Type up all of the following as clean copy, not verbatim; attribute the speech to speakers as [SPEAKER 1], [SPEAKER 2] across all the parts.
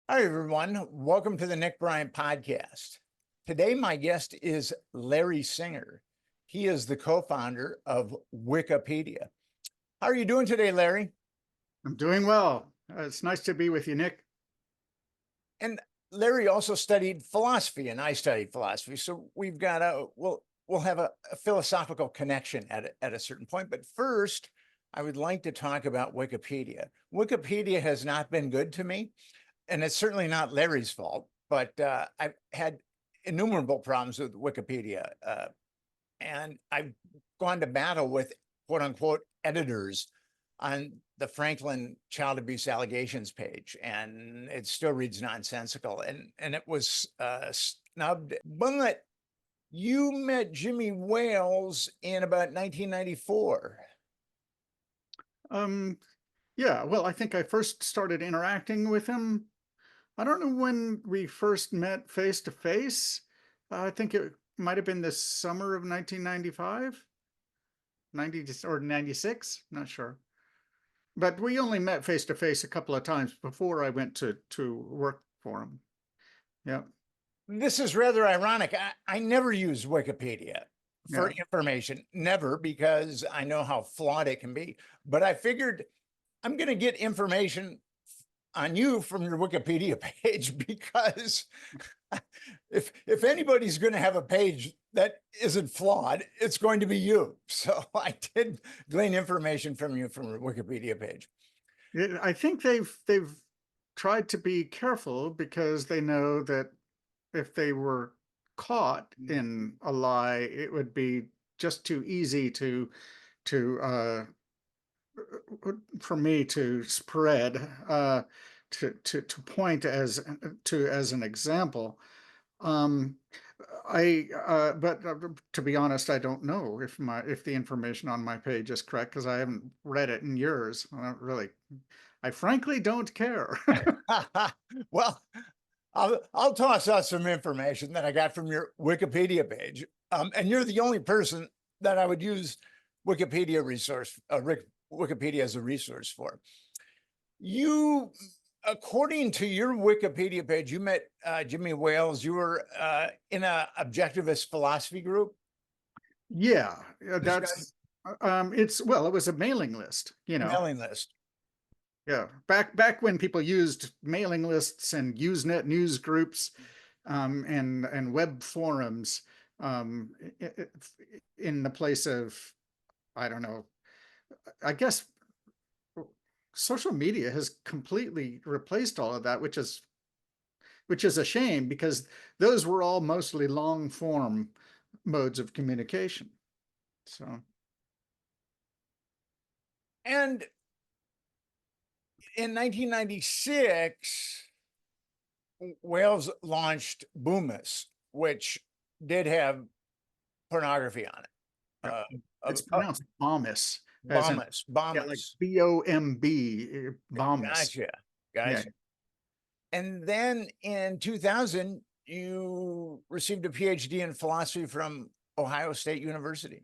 [SPEAKER 1] Hi, everyone. Welcome to the Nick Bryant podcast. Today, my guest is Larry Singer. He is the co-founder of Wikipedia. How are you doing today, Larry?
[SPEAKER 2] I'm doing well. It's nice to be with you, Nick.
[SPEAKER 1] And Larry also studied philosophy, and I studied philosophy. So we've got we'll have a philosophical connection at a certain point. But first, I would like to talk about Wikipedia. Wikipedia has not been good to me, and it's certainly not Larry's fault, but I've had innumerable problems with Wikipedia. And I've gone to battle with quote unquote editors on the Franklin child abuse allegations page, and it still reads nonsensical. And it was snubbed. But you met Jimmy Wales in about 1994.
[SPEAKER 2] Um, yeah, well, I think I first started interacting with him. I don't know when we first met face to face. I think it might have been the summer of 1995, 90 or 96, not sure. But we only met face to face a couple of times before I went to work for him. Yeah.
[SPEAKER 1] This is rather ironic. I never use Wikipedia for
[SPEAKER 2] Yeah.
[SPEAKER 1] information, never, because I know how flawed it can be. But I figured I'm going to get information on you from your Wikipedia page, because if anybody's going to have a page that isn't flawed, it's going to be you. So I did glean information from you from your Wikipedia page.
[SPEAKER 2] I think they've tried to be careful because they know that if they were caught in a lie, it would be just too easy to for me to spread to point as an example. Um, but to be honest, I don't know if the information on my page is correct because I haven't read it in years. I frankly don't care.
[SPEAKER 1] Well, I'll toss out some information that I got from your Wikipedia page. And you're the only person that I would use Wikipedia as a resource for. You, according to your Wikipedia page, you met Jimmy Wales. You were in a objectivist philosophy group.
[SPEAKER 2] Yeah,
[SPEAKER 1] Discuss
[SPEAKER 2] it was a mailing list,
[SPEAKER 1] mailing list.
[SPEAKER 2] Yeah, back when people used mailing lists and Usenet news groups, and web forums, in the place of, I don't know, I guess social media has completely replaced all of that, which is a shame because those were all mostly long form modes of communication. So
[SPEAKER 1] And in 1996, Wales launched Boomis, which did have pornography on it.
[SPEAKER 2] yeah,
[SPEAKER 1] Uh,
[SPEAKER 2] it's pronounced Bomis, as in,
[SPEAKER 1] Bombus,
[SPEAKER 2] yeah, like
[SPEAKER 1] Bombus.
[SPEAKER 2] BOMB, Bomis.
[SPEAKER 1] Gotcha,
[SPEAKER 2] Yeah.
[SPEAKER 1] gotcha. And then in 2000, you received a PhD in philosophy from Ohio State University.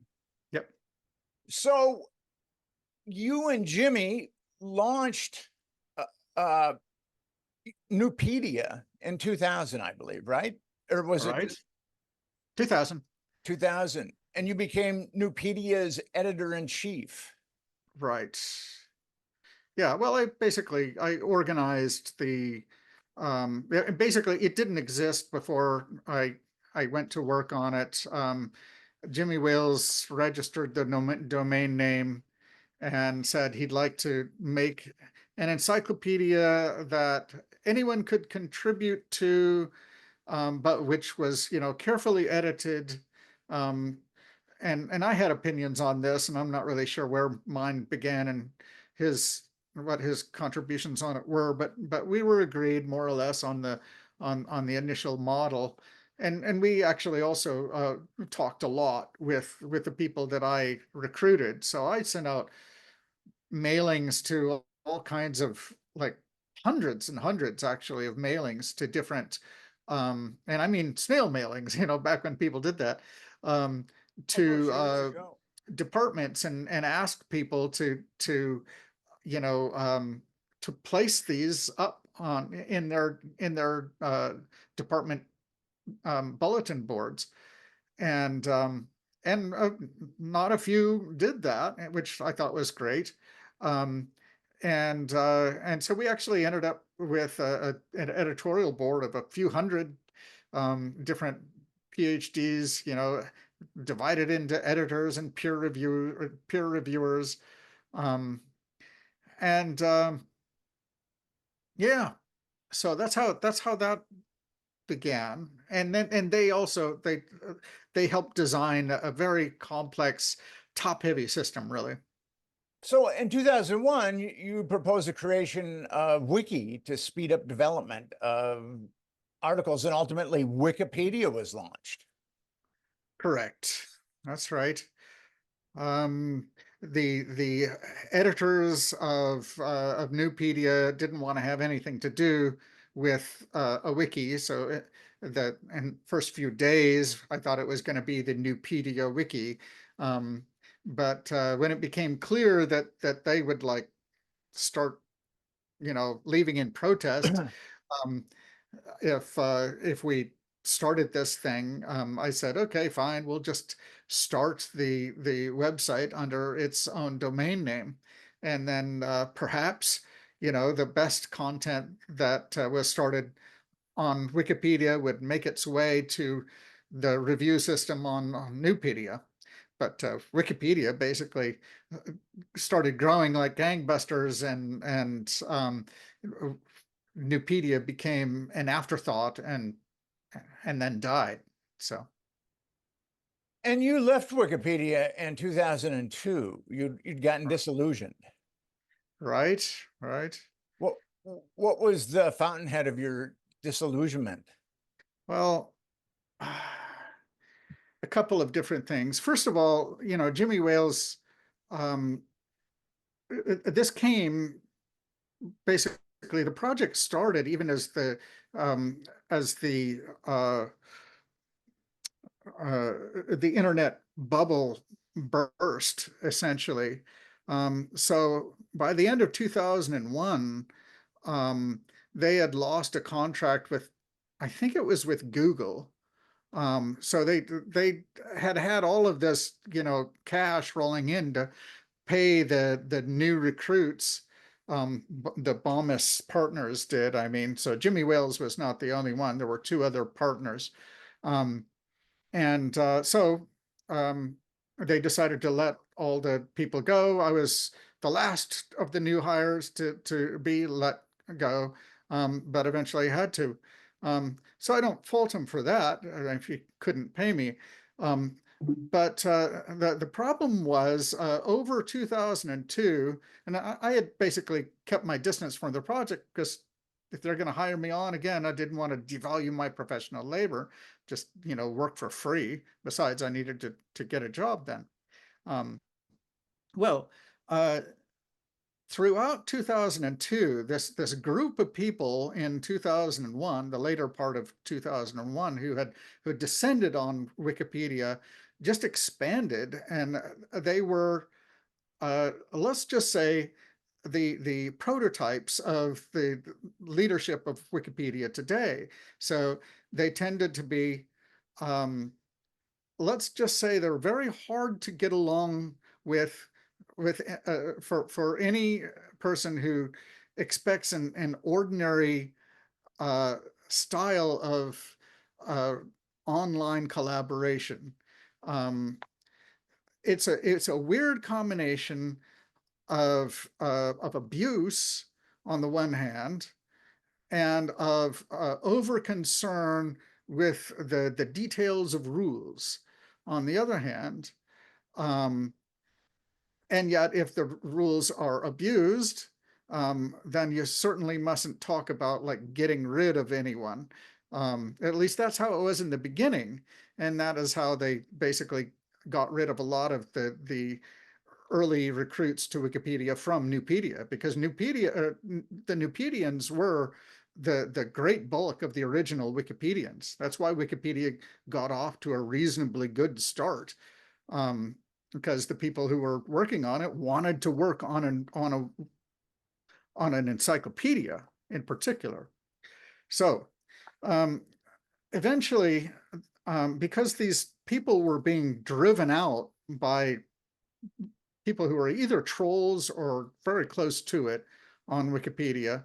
[SPEAKER 2] Yep.
[SPEAKER 1] So you and Jimmy launched uh, uh, Nupedia in 2000, I believe, right? Or was
[SPEAKER 2] All
[SPEAKER 1] it
[SPEAKER 2] right. 2000.
[SPEAKER 1] 2000? And you became Nupedia's editor-in-chief.
[SPEAKER 2] Right. Yeah. Well, I organized basically it didn't exist before I went to work on it. Jimmy Wales registered the domain name and said he'd like to make an encyclopedia that anyone could contribute to, but which was, carefully edited. Um, and I had opinions on this, and I'm not really sure where mine began and his what his contributions on it were, but we were agreed more or less on the initial model. And we actually also talked a lot with the people that I recruited. So I sent out mailings to all kinds of, like, hundreds and hundreds actually of mailings to different, and I mean snail mailings, back when people did that, to departments, and asked people to to place these up on in their department bulletin boards, and not a few did that, which I thought was great. Um, and so we actually ended up with an editorial board of a few hundred different PhDs, divided into editors and peer reviewers, um, and yeah, so that's how that began. And then they also they helped design a very complex top heavy system, really.
[SPEAKER 1] So in 2001, you proposed the creation of Wiki to speed up development of articles, and ultimately Wikipedia was launched.
[SPEAKER 2] Correct. That's right. Um, the editors of Nupedia didn't want to have anything to do with a wiki, so the in first few days I thought it was going to be the Nupedia wiki, um, but when it became clear that they would like start, leaving in protest, um, if we started this thing, I said, okay, fine, we'll just start the website under its own domain name, and then perhaps the best content that was started on Wikipedia would make its way to the review system on Nupedia. But Wikipedia basically started growing like gangbusters, and Nupedia became an afterthought and then died. So
[SPEAKER 1] And you left Wikipedia in 2002. You'd gotten disillusioned.
[SPEAKER 2] right, right.
[SPEAKER 1] What what was the fountainhead of your disillusionment?
[SPEAKER 2] Well, a couple of different things. First of all, Jimmy Wales, um, this came basically, the project started even um, as the internet bubble burst, essentially. So by the end of 2001, um, they had lost a contract with, I think it was with Google. So they had all of this, cash rolling in to pay the new recruits. The Bomis partners did. I mean, so Jimmy Wales was not the only one. There were two other partners. Um, and so they decided to let all the people go. I was the last of the new hires to be let go, but eventually had to. So I don't fault him for that if he couldn't pay me. But the problem was over 2002, and I had basically kept my distance from the project because if they're going to hire me on again, I didn't want to devalue my professional labor, just work for free. Besides, I needed to get a job then. Um, well, uh, throughout 2002, this group of people in 2001, the later part of 2001, who descended on Wikipedia, just expanded, and they were, let's just say, the prototypes of the leadership of Wikipedia today. So they tended to be, let's just say, they're very hard to get along with for any person who expects an ordinary uh, style of uh, online collaboration. Um, it's a weird combination of abuse on the one hand, and of over concern with the details of rules on the other hand. Um, and yet, if the rules are abused, then you certainly mustn't talk about like getting rid of anyone. At least that's how it was in the beginning, and that is how they basically got rid of a lot of the early recruits to Wikipedia from Nupedia, because the Nupedians were the great bulk of the original Wikipedians. That's why Wikipedia got off to a reasonably good start, because the people who were working on it wanted to work on an encyclopedia in particular. So eventually, because these people were being driven out by people who are either trolls or very close to it on Wikipedia,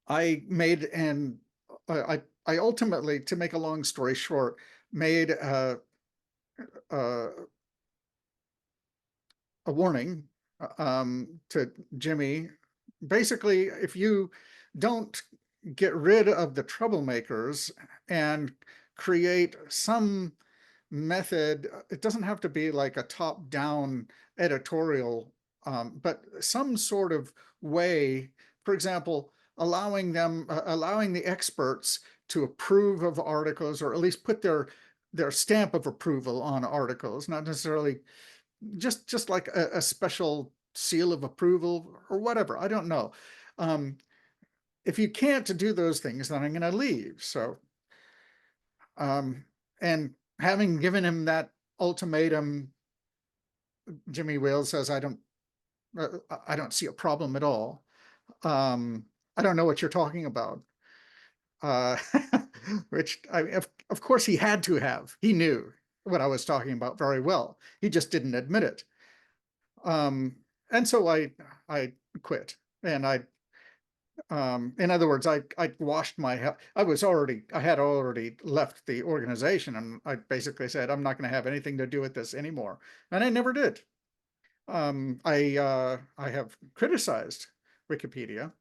[SPEAKER 2] I made an I ultimately, to make a long story short, made a warning to Jimmy. Basically, if you don't get rid of the troublemakers and create some method, it doesn't have to be like a top-down editorial, but some sort of way, for example, allowing the experts to approve of articles, or at least put their stamp of approval on articles, not necessarily just like a special seal of approval or whatever. I don't know. If you can't do those things, then I'm going to leave. So, and having given him that ultimatum, Jimmy Wales says, I don't see a problem at all. I don't know what you're talking about. Uh, which of course he had to have. He knew what I was talking about very well. He just didn't admit it. And so I quit, and in other words, I washed my, I had already left the organization, and I basically said, I'm not going to have anything to do with this anymore. And I never did. I have criticized Wikipedia,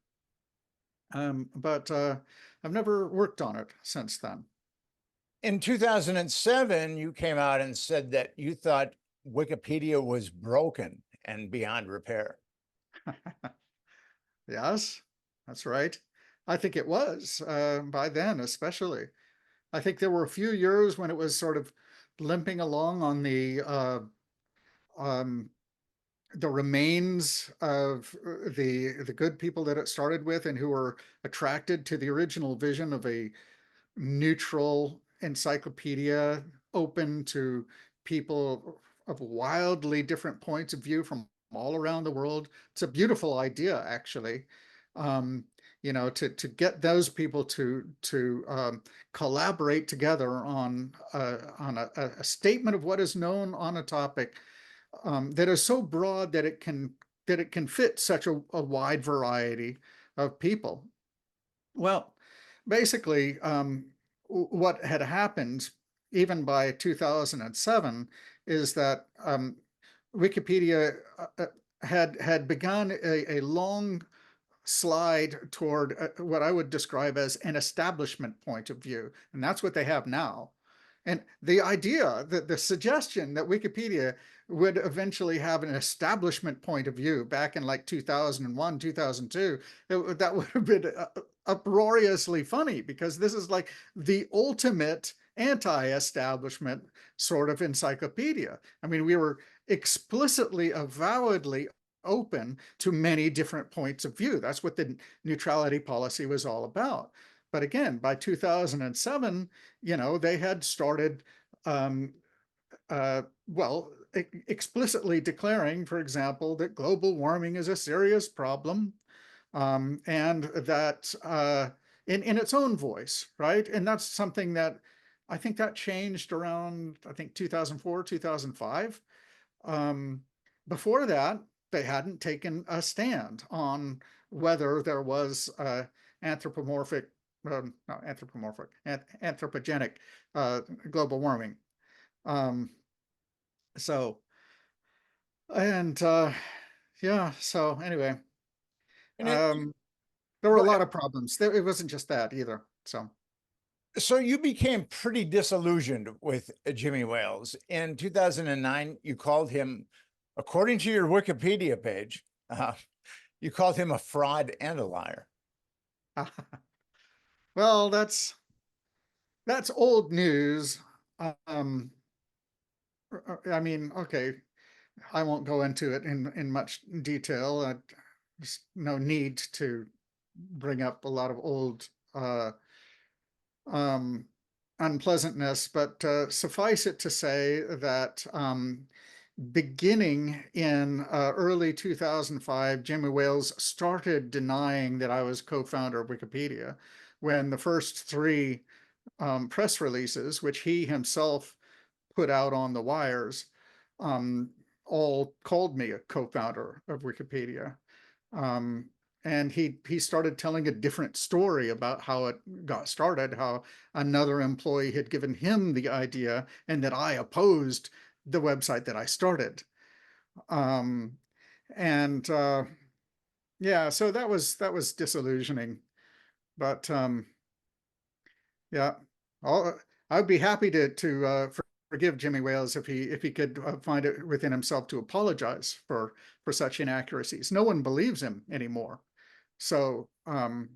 [SPEAKER 2] but I've never worked on it since then.
[SPEAKER 1] In 2007, you came out and said that you thought Wikipedia was broken and beyond repair.
[SPEAKER 2] Yes, that's right. I think it was by then, especially. I think there were a few years when it was sort of limping along on the remains of the good people that it started with, and who were attracted to the original vision of a neutral encyclopedia open to people of wildly different points of view from all around the world. It's a beautiful idea, actually. You know, to get those people to collaborate together on a statement of what is known on a topic that is so broad that it can fit such a wide variety of people. Well, basically, what had happened even by 2007 is that Wikipedia had begun a long slide toward what I would describe as an establishment point of view, and that's what they have now. And the idea, that the suggestion that Wikipedia would eventually have an establishment point of view back in like 2001, 2002, that would have been uproariously funny, because this is like the ultimate anti-establishment sort of encyclopedia. I mean, we were explicitly, avowedly open to many different points of view. That's what the neutrality policy was all about. But again, by 2007, you know, they had started, well, explicitly declaring, for example, that global warming is a serious problem, and that in its own voice, right? And that's something that I think that changed around, I think, 2004, 2005. Before that, they hadn't taken a stand on whether there was anthropomorphic, not anthropomorphic, anthropogenic global warming. So, and yeah, so anyway,
[SPEAKER 1] And
[SPEAKER 2] there were a
[SPEAKER 1] go
[SPEAKER 2] lot
[SPEAKER 1] ahead.
[SPEAKER 2] of problems. It wasn't just that either.
[SPEAKER 1] So you became pretty disillusioned with Jimmy Wales. In 2009, you called him, according to your Wikipedia page, you called him a fraud and a liar.
[SPEAKER 2] Well, that's old news. I mean, okay, I won't go into it in much detail. There's no need to bring up a lot of old unpleasantness, but suffice it to say that beginning in early 2005, Jimmy Wales started denying that I was co-founder of Wikipedia, when the first three press releases, which he himself put out on the wires, all called me a co-founder of Wikipedia. And he started telling a different story about how it got started, how another employee had given him the idea and that I opposed the website that I started. And yeah, so that was disillusioning. But yeah, I'd be happy to forgive Jimmy Wales if he could find it within himself to apologize for such inaccuracies. No one believes him anymore. So
[SPEAKER 1] I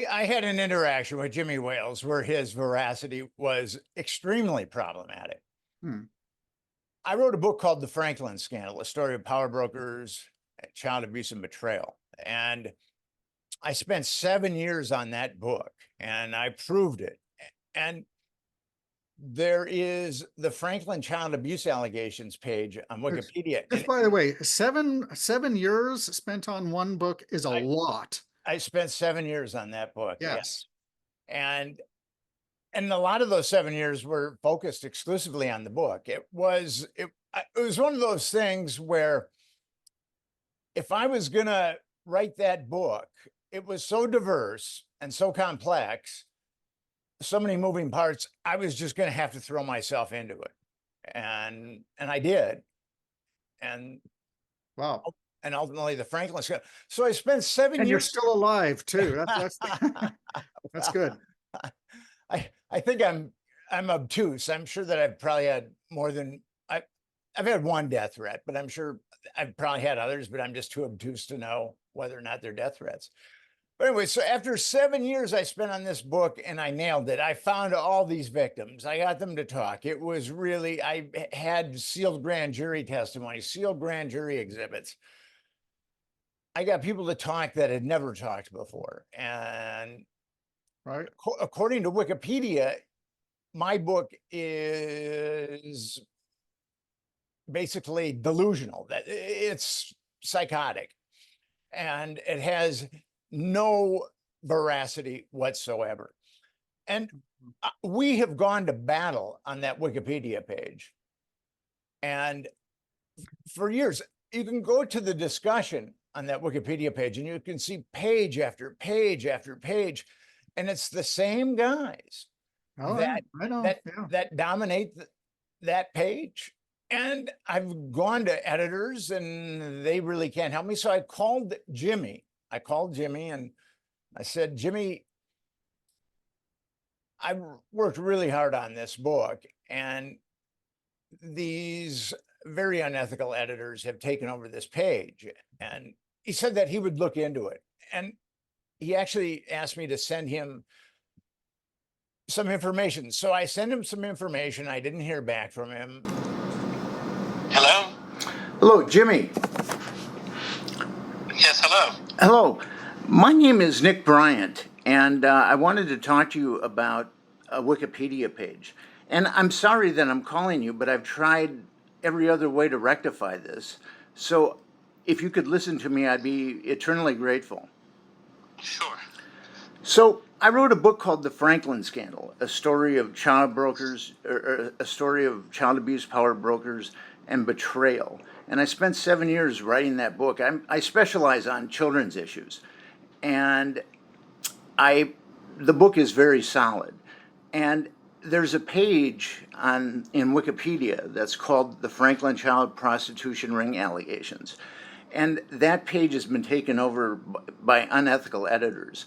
[SPEAKER 1] had an interaction with Jimmy Wales where his veracity was extremely problematic. I wrote a book called The Franklin Scandal, a story of power brokers, child abuse, and betrayal. And I spent 7 years on that book, and I proved it. And there is the Franklin child abuse allegations page on Wikipedia.
[SPEAKER 2] Just by the way, 7 years spent on one book is a lot.
[SPEAKER 1] I spent 7 years on that book.
[SPEAKER 2] Yes.
[SPEAKER 1] And a lot of those 7 years were focused exclusively on the book. It was one of those things where if I was going to write that book, it was so diverse and so complex, so many moving parts, I was just going to have to throw myself into it. And I did. And
[SPEAKER 2] wow.
[SPEAKER 1] And ultimately the Franklin Scandal. So I spent 7 years.
[SPEAKER 2] And you're still alive too. That's good.
[SPEAKER 1] I think I'm obtuse. I'm sure that I've probably had more than I've had one death threat, but I'm sure I've probably had others, but I'm just too obtuse to know whether or not they're death threats. But anyway, so after 7 years I spent on this book and I nailed it. I found all these victims. I got them to talk. It was really, I had sealed grand jury testimony, sealed grand jury exhibits. I got people to talk that had never talked before. And
[SPEAKER 2] right,
[SPEAKER 1] according to Wikipedia, my book is basically delusional, that it's psychotic, and it has no veracity whatsoever. And we have gone to battle on that Wikipedia page. And for years, you can go to the discussion on that Wikipedia page and you can see page after page after page. And it's the same guys that dominate that page. And I've gone to editors and they really can't help me. So I called Jimmy. And I said, Jimmy, I worked really hard on this book, and these very unethical editors have taken over this page. And he said that he would look into it. And he actually asked me to send him some information. So I sent him some information. I didn't hear back from him.
[SPEAKER 3] Hello?
[SPEAKER 1] Hello, Jimmy.
[SPEAKER 3] Yes, hello.
[SPEAKER 1] Hello. My name is Nick Bryant, and I wanted to talk to you about a Wikipedia page. And I'm sorry that I'm calling you, but I've tried every other way to rectify this. So if you could listen to me, I'd be eternally grateful.
[SPEAKER 3] Sure.
[SPEAKER 1] So I wrote a book called The Franklin Scandal, a story of child brokers, or a story of child abuse, power brokers, and betrayal. And I spent 7 years writing that book. I specialize on children's issues. And the book is very solid. And there's a page in Wikipedia that's called The Franklin Child Prostitution Ring Allegations. And that page has been taken over by unethical editors.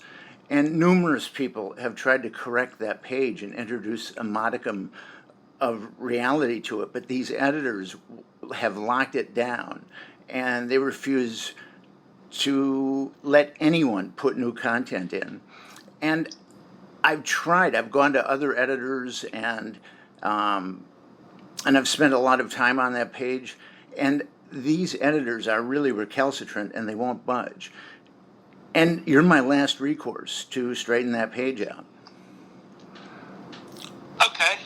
[SPEAKER 1] And numerous people have tried to correct that page and introduce a modicum of reality to it. But these editors have locked it down, and they refuse to let anyone put new content in. And I've gone to other editors, and I've spent a lot of time on that page, and these editors are really recalcitrant and they won't budge. And you're my last recourse to straighten that page out.
[SPEAKER 3] Okay.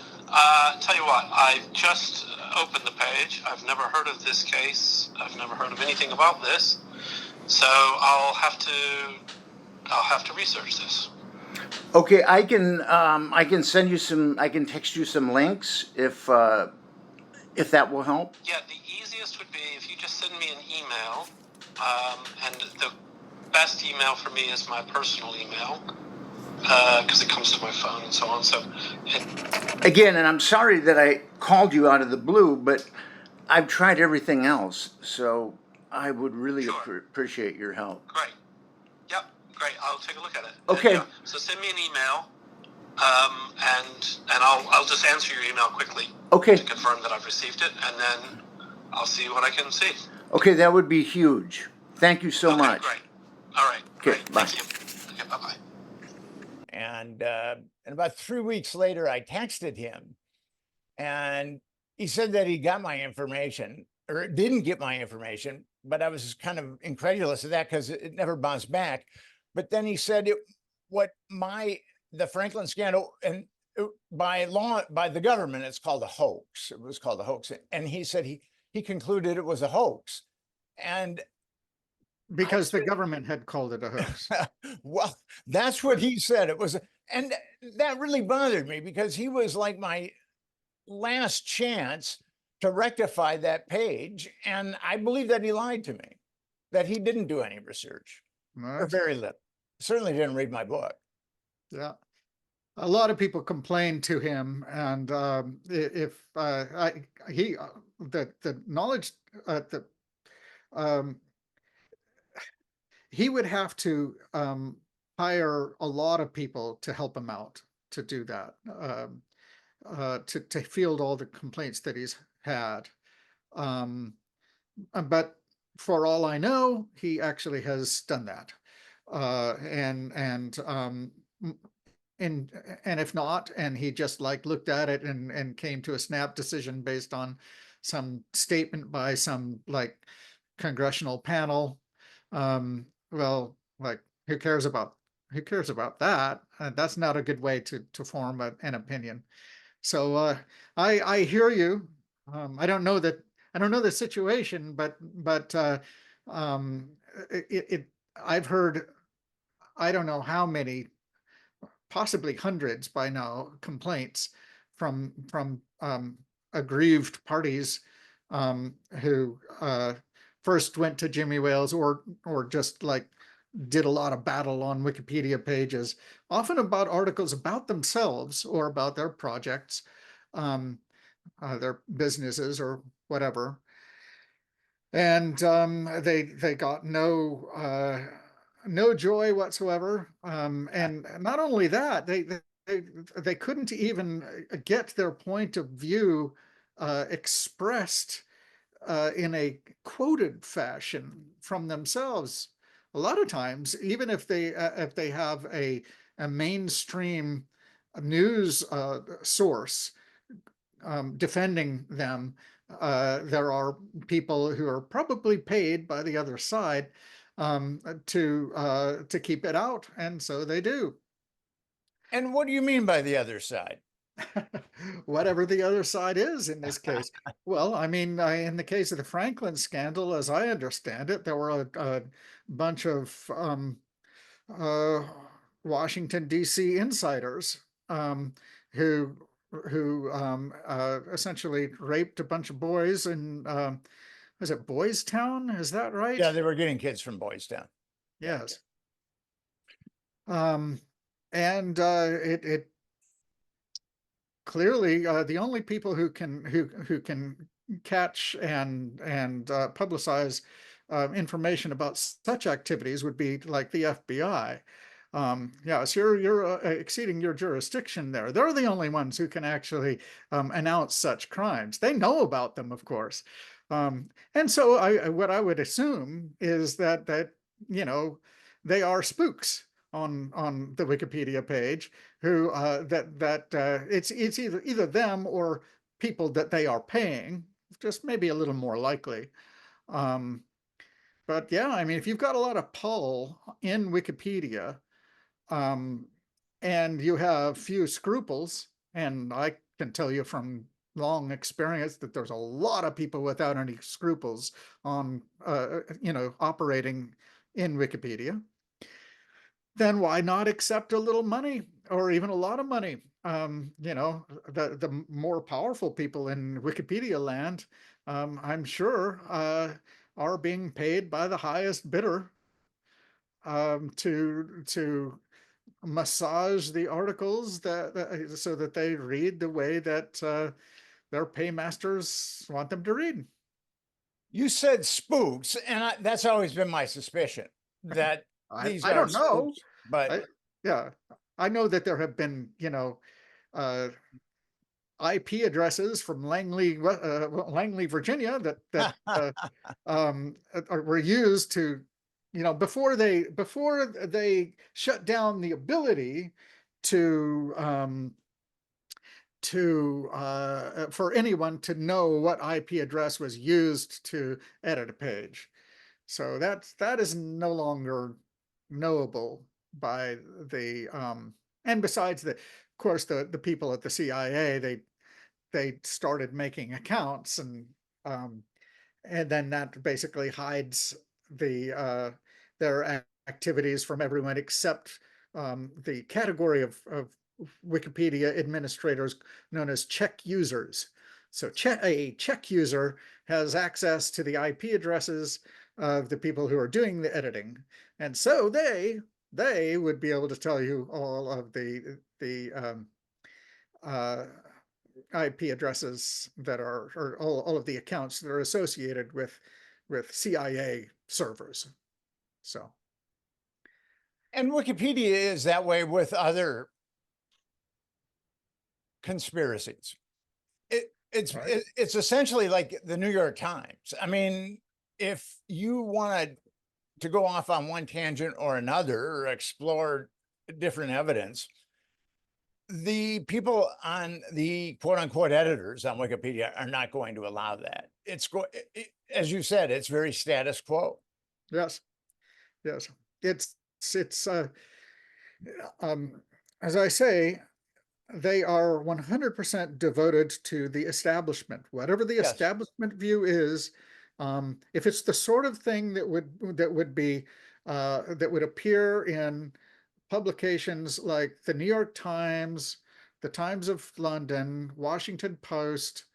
[SPEAKER 3] Tell you what, I've just open the page. I've never heard of this case. I've never heard of anything about this. So I'll have to research this.
[SPEAKER 1] Okay, I can send you I can text you some links if that will help.
[SPEAKER 3] Yeah, the easiest would be if you just send me an email, and the best email for me is my personal email, because it comes to my phone and so on. So,
[SPEAKER 1] Again, and I'm sorry that I called you out of the blue, but I've tried everything else, so I would really
[SPEAKER 3] Sure.
[SPEAKER 1] appreciate your help.
[SPEAKER 3] great. Yep, great. I'll take a look at it.
[SPEAKER 1] Okay.
[SPEAKER 3] And, so send me an email, and I'll just answer your email quickly
[SPEAKER 1] Okay.
[SPEAKER 3] to confirm that I've received it, and then I'll see what I can see.
[SPEAKER 1] Okay, that would be huge. Thank you so
[SPEAKER 3] Okay,
[SPEAKER 1] much.
[SPEAKER 3] Great. All right.
[SPEAKER 1] Okay,
[SPEAKER 3] Great.
[SPEAKER 1] bye.
[SPEAKER 3] Thank you. Okay. Bye-bye.
[SPEAKER 1] And about 3 weeks later, I texted him, and he said that he got my information, or didn't get my information, but I was kind of incredulous of that because it never bounced back. But then he said the Franklin scandal, and by law, by the government, it's called a hoax. It was called a hoax. And he said he concluded it was a hoax. And
[SPEAKER 2] Because the government had called it a hoax.
[SPEAKER 1] well, that's what he said. It was, and that really bothered me because he was like my last chance to rectify that page. And I believe that he lied to me, that he didn't do any research or
[SPEAKER 2] Right?
[SPEAKER 1] very little. Certainly didn't read my book.
[SPEAKER 2] Yeah. A lot of people complained to him, and the knowledge that he would have to hire a lot of people to help him out to do that, to field all the complaints that he's had. But for all I know, he actually has done that. And if not, and he just like looked at it and came to a snap decision based on some statement by some like congressional panel, well, like who cares about that? That's not a good way to form an opinion. So I hear you. I don't know the situation, but I've heard, I don't know how many, possibly hundreds by now, complaints from aggrieved parties who first went to Jimmy Wales or just like did a lot of battle on Wikipedia pages, often about articles about themselves or about their projects, their businesses or whatever. And they got no joy whatsoever. And not only that, they couldn't even get their point of view expressed in a quoted fashion from themselves. A lot of times, even if they have a mainstream news source defending them, there are people who are probably paid by the other side to keep it out, and so they do.
[SPEAKER 1] And what do you mean by the other side?
[SPEAKER 2] Whatever the other side is in this case. Well, I mean, in the case of the Franklin scandal, as I understand it, there were a bunch of Washington, D.C. insiders who essentially raped a bunch of boys in, was it Boys Town? Is that right?
[SPEAKER 1] Yeah, they were getting kids from Boys Town.
[SPEAKER 2] Yes. And it clearly the only people who can catch and publicize information about such activities would be like the FBI. Yeah, so you're exceeding your jurisdiction there. They're the only ones who can actually announce such crimes. They know about them, of course. And so what I would assume is that they are spooks on the Wikipedia page who it's either them or people that they are paying, just maybe a little more likely. But yeah, I mean, if you've got a lot of pull in Wikipedia, and you have few scruples, and I can tell you from long experience that there's a lot of people without any scruples on, operating in Wikipedia, then why not accept a little money or even a lot of money? The more powerful people in Wikipedia land, I'm sure, are being paid by the highest bidder, to massage the articles so that they read the way that their paymasters want them to read.
[SPEAKER 1] You said spooks, and that's always been my suspicion that these
[SPEAKER 2] I
[SPEAKER 1] are
[SPEAKER 2] don't know.
[SPEAKER 1] spooks, but
[SPEAKER 2] Yeah, I know that there have been, uh, IP addresses from Langley, Virginia, were used to, before they shut down the ability to for anyone to know what IP address was used to edit a page. So that is no longer knowable by and besides of course, the people at the CIA, they started making accounts, and then that basically hides their activities from everyone except the category of Wikipedia administrators known as check users. So a check user has access to the IP addresses of the people who are doing the editing, and so they would be able to tell you all of the uh, IP addresses that are, or all of the accounts that are associated with CIA servers. So,
[SPEAKER 1] and Wikipedia is that way with other conspiracies.
[SPEAKER 2] right.
[SPEAKER 1] It's essentially like the New York Times. I mean, if you wanted to go off on one tangent or another or explore different evidence, the people on the quote unquote editors on Wikipedia are not going to allow that. As you said, it's very status quo.
[SPEAKER 2] Yes, yes. It's um, as I say, they are 100% devoted to the establishment, whatever the
[SPEAKER 1] Yes.
[SPEAKER 2] establishment view is. If it's the sort of thing that would be that would appear in publications like the New York Times, the Times of London, Washington Post,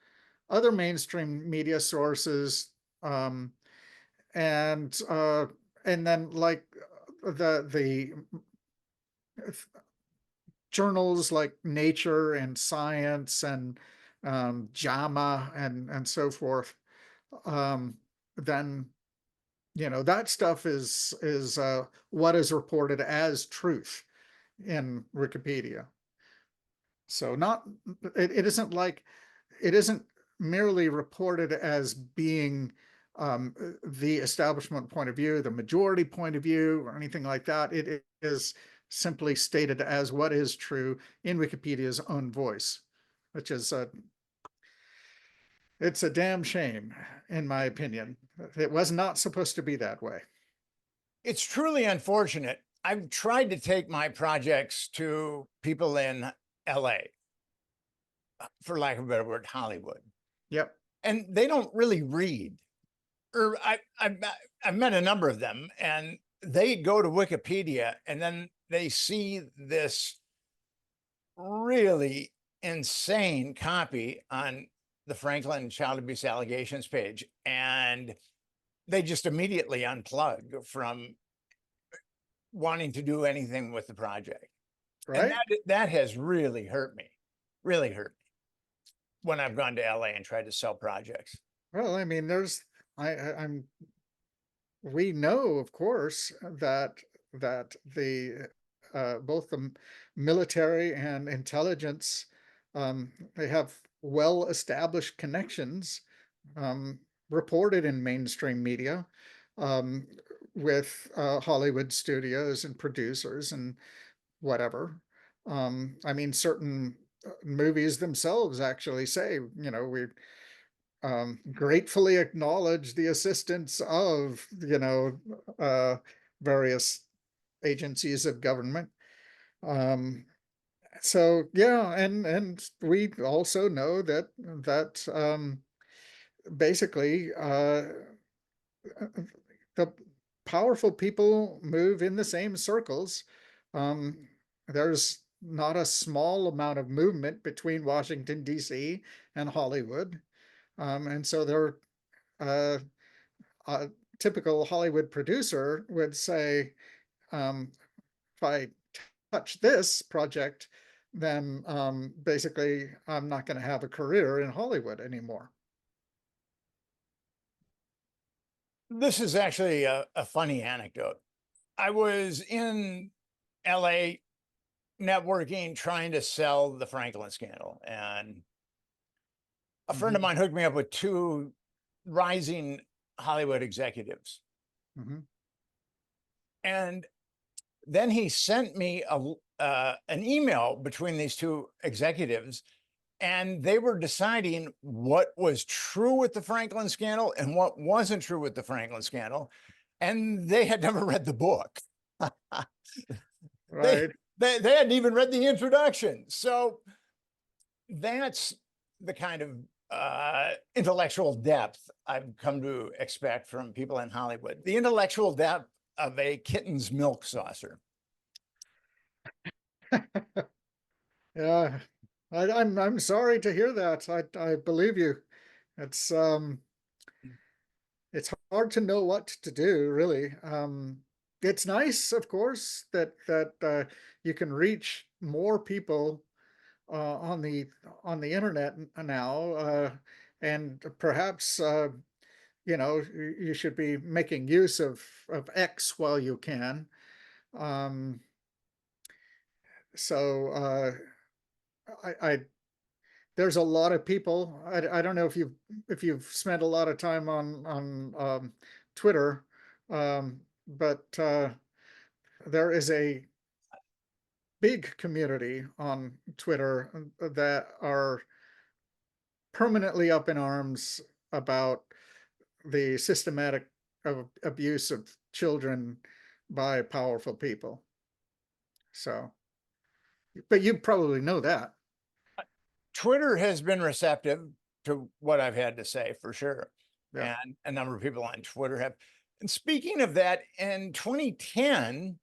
[SPEAKER 2] other mainstream media sources, and then like the journals like Nature and Science and JAMA and so forth, then that stuff is what is reported as truth in Wikipedia. So it isn't like, it isn't merely reported as being the establishment point of view, the majority point of view, or anything like that. It is simply stated as what is true in Wikipedia's own voice, which is it's a damn shame, in my opinion. It was not supposed to be that way.
[SPEAKER 1] It's truly unfortunate. I've tried to take my projects to people in LA, for lack of a better word, Hollywood.
[SPEAKER 2] Yep.
[SPEAKER 1] And they don't really read. Or I've met a number of them, and they go to Wikipedia and then they see this really insane copy on the Franklin child abuse allegations page, and they just immediately unplug from wanting to do anything with the project. And
[SPEAKER 2] Right.
[SPEAKER 1] that has really hurt me when I've gone to LA and tried to sell projects.
[SPEAKER 2] Well, I mean, I'm we know, of course, that the both the military and intelligence, they have well-established connections, reported in mainstream media, um, with Hollywood studios and producers and whatever. I mean, certain movies themselves actually say, we gratefully acknowledge the assistance of, various agencies of government. So yeah, and we also know that basically the powerful people move in the same circles. There's not a small amount of movement between Washington, D.C. and Hollywood. And so there, a typical Hollywood producer would say, if I touch this project, then basically I'm not going to have a career in Hollywood anymore.
[SPEAKER 1] This is actually a funny anecdote. I was in LA networking, trying to sell the Franklin scandal, and a friend of
[SPEAKER 2] Mhm,
[SPEAKER 1] mine hooked me up with two rising Hollywood executives.
[SPEAKER 2] mhm.
[SPEAKER 1] And then he sent me an email between these two executives, and they were deciding what was true with the Franklin scandal and what wasn't true with the Franklin scandal. And they had never read the book. they,
[SPEAKER 2] Right.
[SPEAKER 1] they hadn't even read the introduction. So that's the kind of intellectual depth I've come to expect from people in Hollywood. The intellectual depth of a kitten's milk saucer.
[SPEAKER 2] Yeah, I'm sorry to hear that. I believe you. It's it's hard to know what to do, really. It's nice, of course, that you can reach more people on the internet now, and perhaps you should be making use of X while you can. Um, so I there's a lot of people. I don't know if you've spent a lot of time on Twitter, but there is a big community on Twitter that are permanently up in arms about the systematic abuse of children by powerful people. So, but you probably know that.
[SPEAKER 1] Twitter has been receptive to what I've had to say for sure.
[SPEAKER 2] Yeah.
[SPEAKER 1] And a number of people on Twitter have. And speaking of that, in 2010,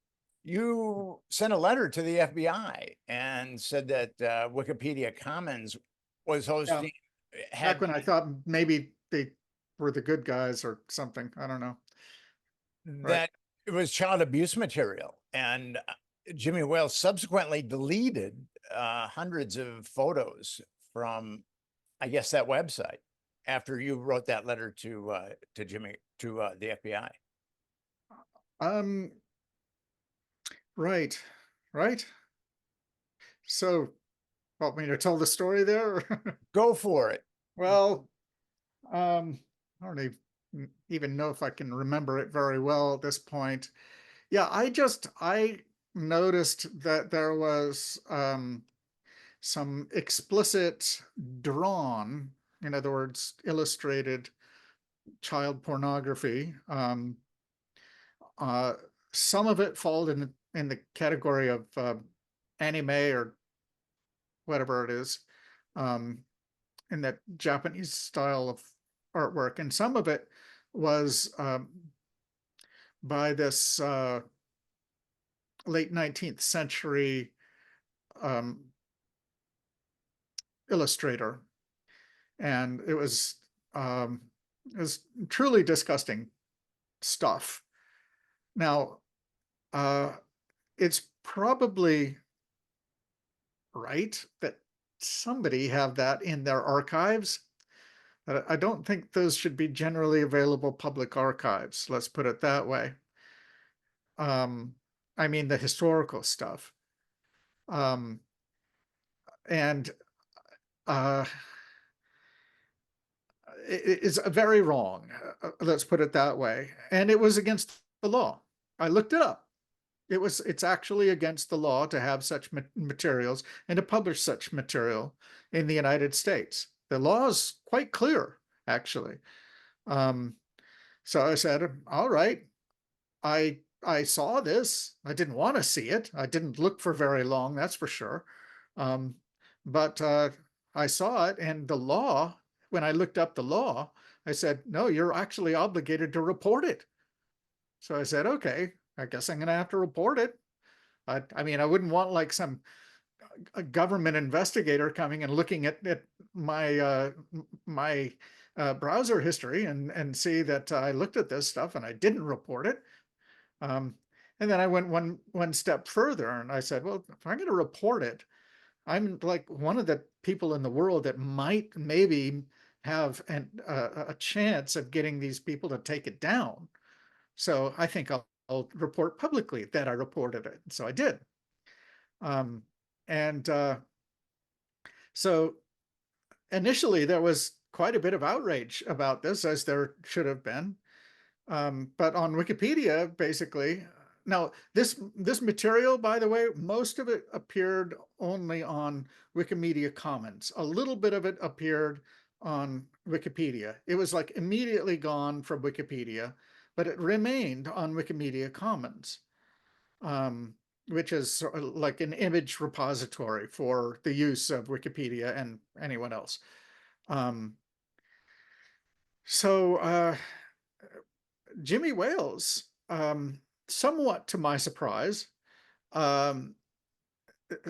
[SPEAKER 1] you sent a letter to the FBI and said that Wikipedia Commons was
[SPEAKER 2] Yeah.
[SPEAKER 1] hosting,
[SPEAKER 2] Back
[SPEAKER 1] had
[SPEAKER 2] when I thought maybe they were the good guys or something. I don't know. Right.
[SPEAKER 1] that it was child abuse material. And Jimmy Wales subsequently deleted hundreds of photos from, I guess, that website after you wrote that letter to Jimmy, to the FBI.
[SPEAKER 2] Um, right. Right. So, want me to tell the story there?
[SPEAKER 1] Go for it.
[SPEAKER 2] Well, I don't even know if I can remember it very well at this point. Yeah, I noticed that there was some explicit drawn, in other words, illustrated child pornography. Uh, some of it fall in the category of anime or whatever it is, um, in that Japanese style of artwork, and some of it was by this late 19th century um, illustrator, and it was truly disgusting stuff. Now, uh, it's probably right that somebody have that in their archives. I don't think those should be generally available public archives. Let's put it that way. Um, I mean the historical stuff, and uh, it's very wrong. Let's put it that way. And it was against the law. I looked it up. It's actually against the law to have such materials and to publish such material in the United States. The law is quite clear, actually. Um, so I said, all right, I saw this. I didn't want to see it. I didn't look for very long, that's for sure. Um, but I saw it, and the law, when I looked up the law, I said, no, you're actually obligated to report it. So I said, okay, I guess I'm going to have to report it. I mean, I wouldn't want like some a government investigator coming and looking at my browser history and see that I looked at this stuff and I didn't report it. Um, and then I went one step further, and I said, well, if I'm going to report it, I'm like one of the people in the world that might maybe have a chance of getting these people to take it down. So I think I'll report publicly that I reported it. So I did. Um, and so initially there was quite a bit of outrage about this, as there should have been. But on Wikipedia, basically, now this material, by the way, most of it appeared only on Wikimedia Commons. A little bit of it appeared on Wikipedia. It was like immediately gone from Wikipedia, but it remained on Wikimedia Commons, which is sort of like an image repository for the use of Wikipedia and anyone else. So Jimmy Wales, somewhat to my surprise,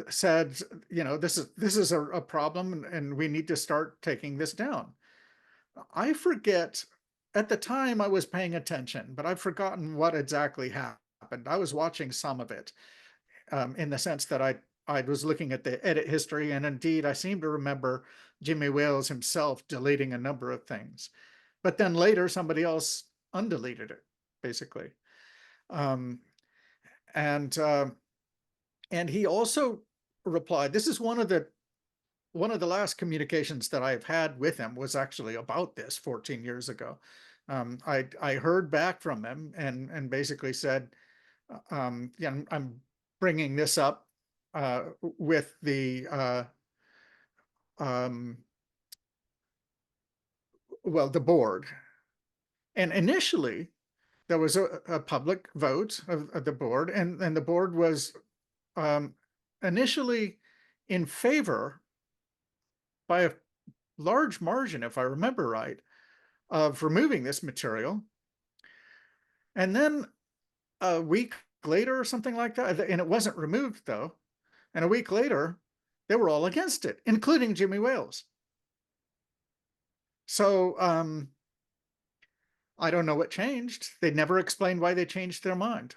[SPEAKER 2] said, you know, this is a problem and we need to start taking this down. I forget, at the time I was paying attention, but I've forgotten what exactly happened. I was watching some of it, in the sense that I was looking at the edit history, and indeed I seem to remember Jimmy Wales himself deleting a number of things. But then later somebody else undeleted it, basically. Um, and he also replied, this is one of the last communications that I've had with him was actually about this 14 years ago. I heard back from him and basically said, yeah, I'm bringing this up with the well, the board. And initially there was a public vote of the board, and the board was initially in favor by a large margin, if I remember right, of removing this material. And then a week later or something like that, and it wasn't removed though, and a week later they were all against it, including Jimmy Wales. So I don't know what changed. They never explained why they changed their mind.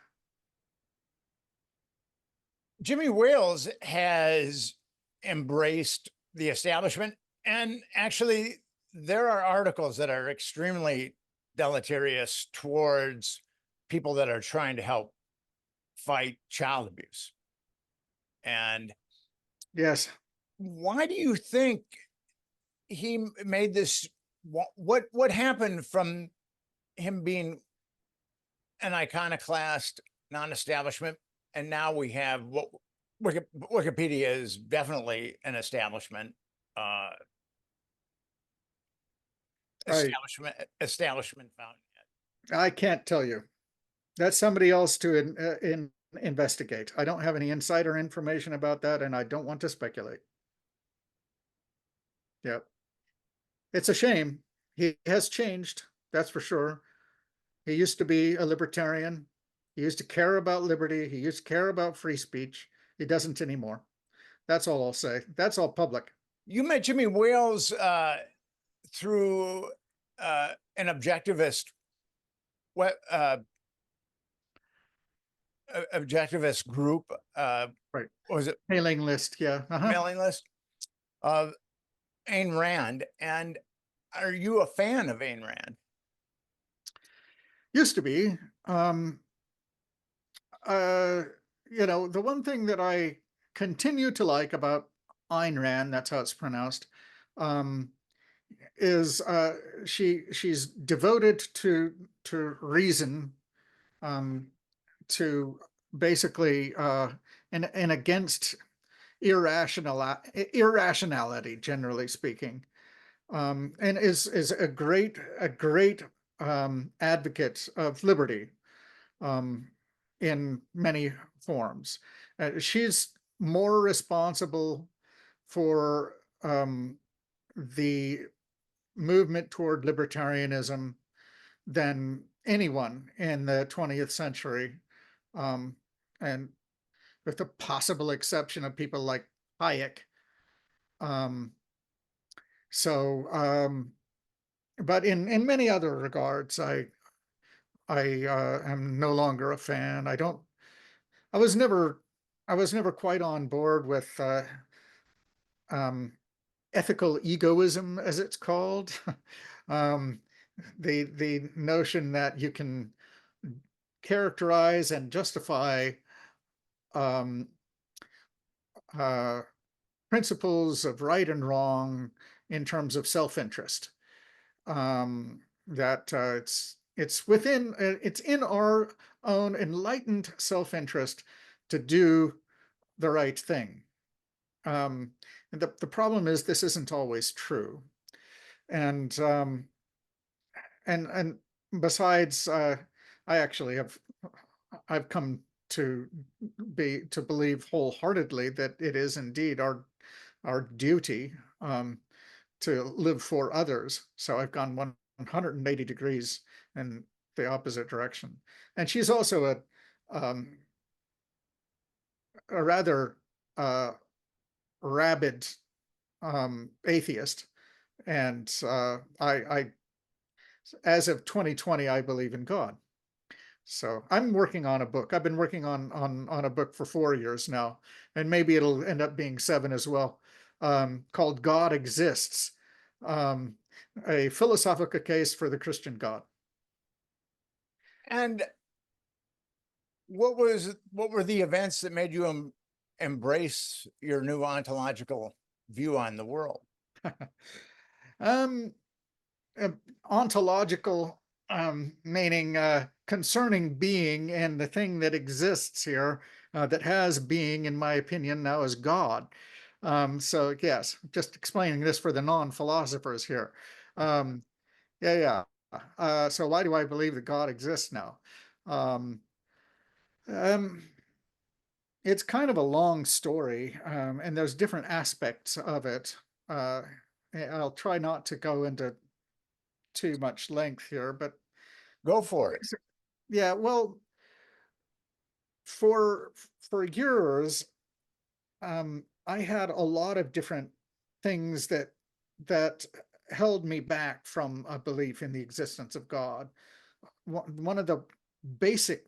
[SPEAKER 1] Jimmy Wales has embraced the establishment, and actually there are articles that are extremely deleterious towards people that are trying to help fight child abuse. And
[SPEAKER 2] Yes.
[SPEAKER 1] why do you think he made this? What happened from him being an iconoclast, non-establishment, and now we have what Wikipedia is definitely an establishment, establishment found.
[SPEAKER 2] I can't tell you. That's somebody else to investigate. I don't have any insider information about that, and I don't want to speculate. Yep. It's a shame. He has changed, that's for sure. He used to be a libertarian. He used to care about liberty. He used to care about free speech. He doesn't anymore. That's all I'll say. That's all public.
[SPEAKER 1] You met Jimmy Wales through an objectivist objectivist group.
[SPEAKER 2] Right.
[SPEAKER 1] Was it
[SPEAKER 2] Mailing list? Yeah.
[SPEAKER 1] mailing list of Ayn Rand? And are you a fan of Ayn Rand?
[SPEAKER 2] Used to be. You know, the one thing that I continue to like about Ayn Rand, that's how it's pronounced, is she's devoted to reason, to basically and against irrationality, generally speaking, and is a great advocate of liberty in many forms. She's more responsible for the movement toward libertarianism than anyone in the 20th century. And with the possible exception of people like Hayek. But in many other regards, I am no longer a fan. I was never quite on board with um, ethical egoism, as it's called. um, the notion that you can characterize and justify um, uh, principles of right and wrong in terms of self-interest. That it's in our own enlightened self-interest to do the right thing. And the problem is this isn't always true. And besides, I've come to believe wholeheartedly that it is indeed our duty to live for others. So I've gone 180 degrees in the opposite direction. And she's also a rather rabid atheist. And as of 2020, I believe in God. So I'm working on a book. I've been working on a book for 4 years now, and maybe it'll end up being 7 as well, called God Exists, a philosophical case for the Christian God.
[SPEAKER 1] And what were the events that made you embrace your new ontological view on the world?
[SPEAKER 2] Ontological, meaning concerning being, and the thing that exists here that has being, in my opinion, now is God. So yes, just explaining this for the non-philosophers here. So why do I believe that God exists now? It's kind of a long story, and there's different aspects of it. I'll try not to go into too much length here, but
[SPEAKER 1] Go for it.
[SPEAKER 2] yeah, well, for years, I had a lot of different things that held me back from a belief in the existence of God. One of the basic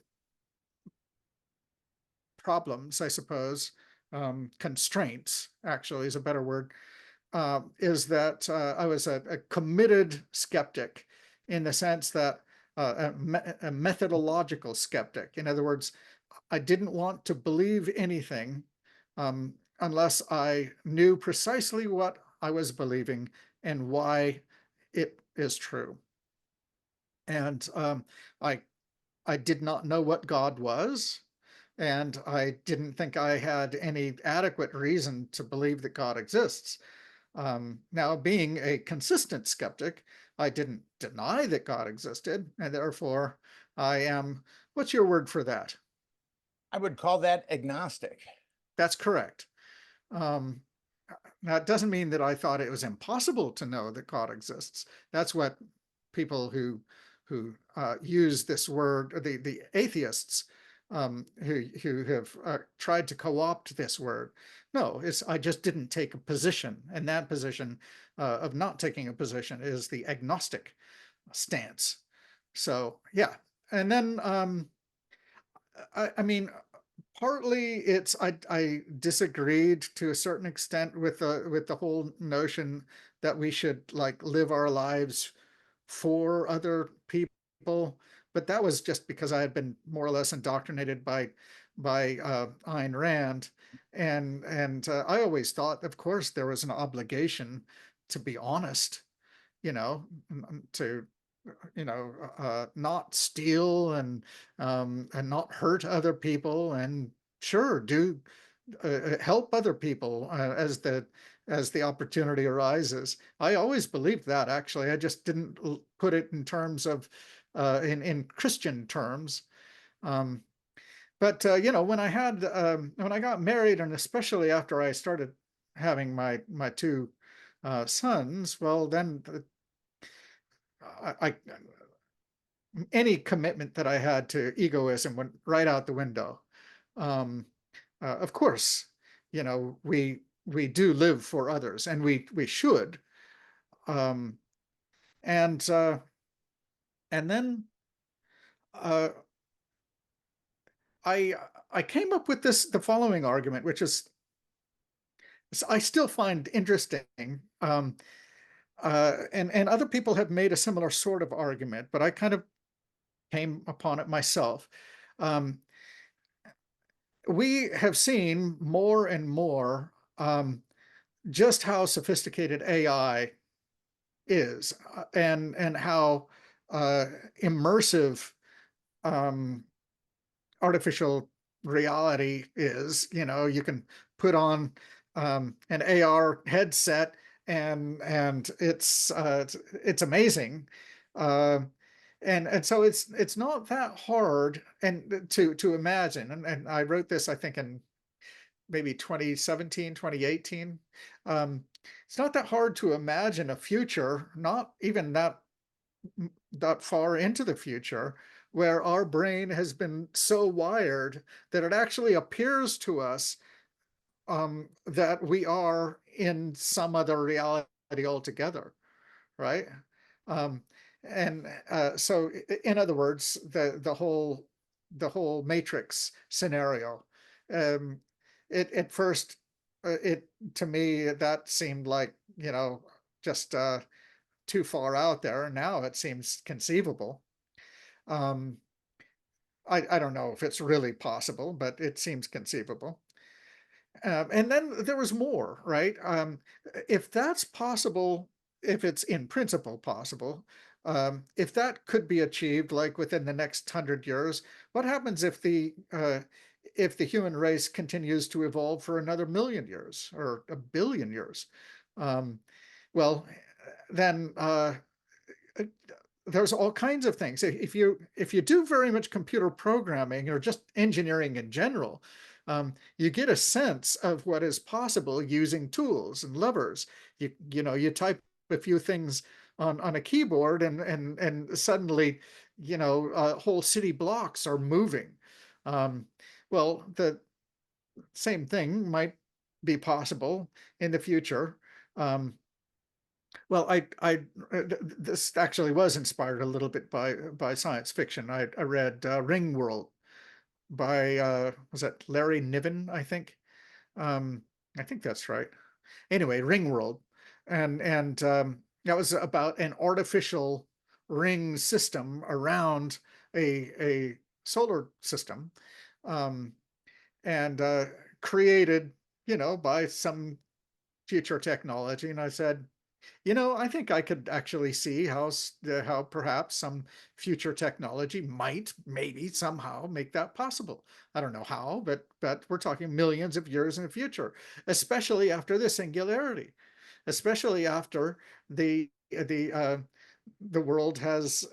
[SPEAKER 2] problems, I suppose, constraints actually is a better word, is that I was a committed skeptic, in the sense that a methodological skeptic. In other words, I didn't want to believe anything unless I knew precisely what I was believing and why it is true. And I did not know what God was, and I didn't think I had any adequate reason to believe that God exists. Now, being a consistent skeptic, I didn't deny that God existed, and therefore I am, what's your word for that?
[SPEAKER 1] I would call that agnostic.
[SPEAKER 2] That's correct. Now, it doesn't mean that I thought it was impossible to know that God exists. That's what people who use this word, the atheists, who have tried to co-opt this word. No, I just didn't take a position, and that position of not taking a position is the agnostic stance. So yeah, and then I mean, partly it's I disagreed to a certain extent with the whole notion that we should like live our lives for other people, but that was just because I had been more or less indoctrinated by Ayn Rand, and I always thought, of course, there was an obligation to be honest, you know, to not steal and not hurt other people, and sure, do help other people as the opportunity arises. I always believed that, actually. I just didn't put it in terms of in Christian terms. But when I got married, and especially after I started having my two sons, well, then I any commitment that I had to egoism went right out the window. Um, of course, we do live for others, and we should. Um, and and then uh, I I came up with the following argument, which is I still find interesting. And other people have made a similar sort of argument, but I kind of came upon it myself. Um, we have seen more and more just how sophisticated AI is, and how immersive um, artificial reality is. You can put on an AR headset, and it's amazing. Uh, and so it's not that hard and to imagine. And I wrote this, I think, in maybe 2017, 2018. It's not that hard to imagine a future, not even that far into the future, where our brain has been so wired that it actually appears to us that we are in some other reality altogether, right? Um, and so, in other words, the whole Matrix scenario. Um, it at first, it to me that seemed like just too far out there, and now it seems conceivable. Um, I don't know if it's really possible, but it seems conceivable. And then there was more, right? If that's possible, if it's in principle possible, if that could be achieved like within the next 100 years, what happens if the human race continues to evolve for another million years or a billion years? Um, well, then there's all kinds of things. If you do very much computer programming or just engineering in general, you get a sense of what is possible using tools and levers. You type a few things on a keyboard, and suddenly whole city blocks are moving. Well, the same thing might be possible in the future. Well, this actually was inspired a little bit by science fiction. I read Ringworld by was that Larry Niven, I think. I think that's right. Anyway, Ringworld, and that was about an artificial ring system around a solar system, um, and created, by some future technology. And I said, I think I could actually see how perhaps some future technology might maybe somehow make that possible. I don't know how, but we're talking millions of years in the future, especially after the singularity, especially after the world has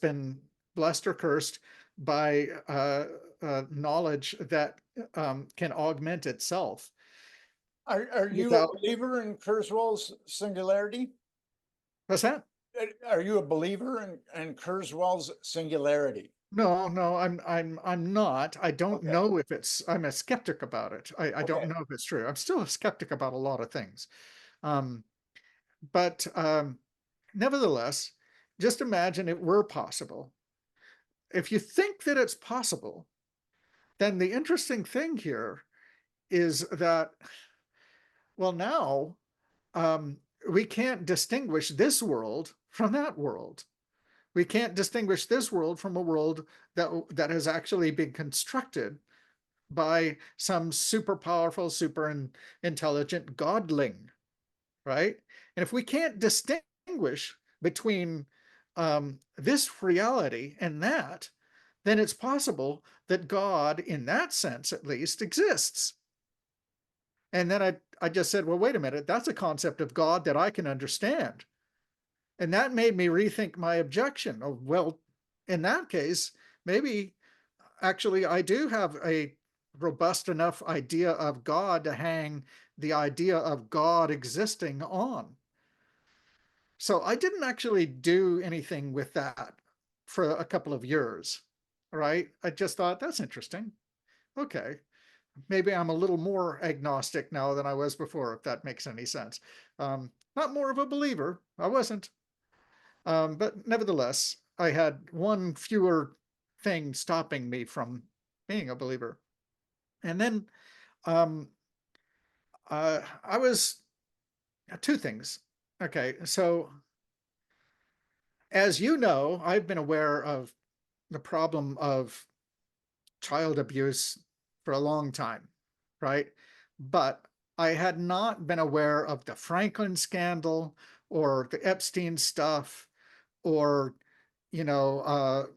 [SPEAKER 2] been blessed or cursed by knowledge that can augment itself
[SPEAKER 1] Are you a
[SPEAKER 2] without.
[SPEAKER 1] believer in Kurzweil's singularity?
[SPEAKER 2] What's that?
[SPEAKER 1] Are you a believer in Kurzweil's singularity?
[SPEAKER 2] No, I'm not. I don't
[SPEAKER 1] Okay,
[SPEAKER 2] know if I'm a skeptic about it. I don't
[SPEAKER 1] okay.
[SPEAKER 2] know if it's true. I'm still a skeptic about a lot of things. Um, but nevertheless, just imagine it were possible. If you think that it's possible, then the interesting thing here is that, well, now um, we can't distinguish this world from that world. We can't distinguish this world from a world that has actually been constructed by some super powerful, super intelligent godling, right? And if we can't distinguish between this reality and that, then it's possible that God, in that sense at least, exists. And then I just said, well, wait a minute, that's a concept of God that I can understand. And that made me rethink my objection. Oh, well, in that case, maybe actually I do have a robust enough idea of God to hang the idea of God existing on. So I didn't actually do anything with that for a couple of years, right? I just thought, that's interesting. Okay, maybe I'm a little more agnostic now than I was before, if that makes any sense. Not more of a believer, I wasn't. But nevertheless, I had one fewer thing stopping me from being a believer. And then um, I was two things. Okay, so as you know, I've been aware of the problem of child abuse for a long time, right? But I had not been aware of the Franklin scandal or the Epstein stuff or, you know,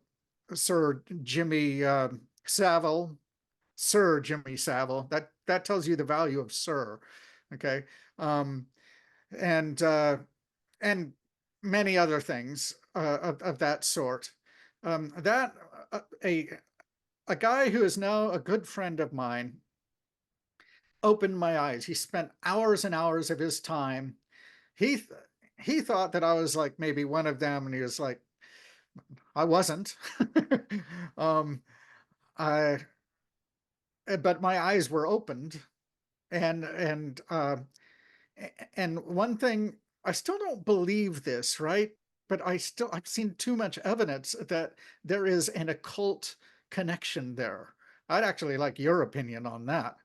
[SPEAKER 2] Sir Jimmy Savile, Sir Jimmy Savile. That tells you the value of Sir, okay? Um, and and many other things of that sort. That a guy who is now a good friend of mine opened my eyes. He spent hours and hours of his time. He he thought that I was like maybe one of them, and he was like, I wasn't. um, I but my eyes were opened, and and one thing, I still don't believe this, right? But I've seen too much evidence that there is an occult connection there. I'd actually like your opinion on that.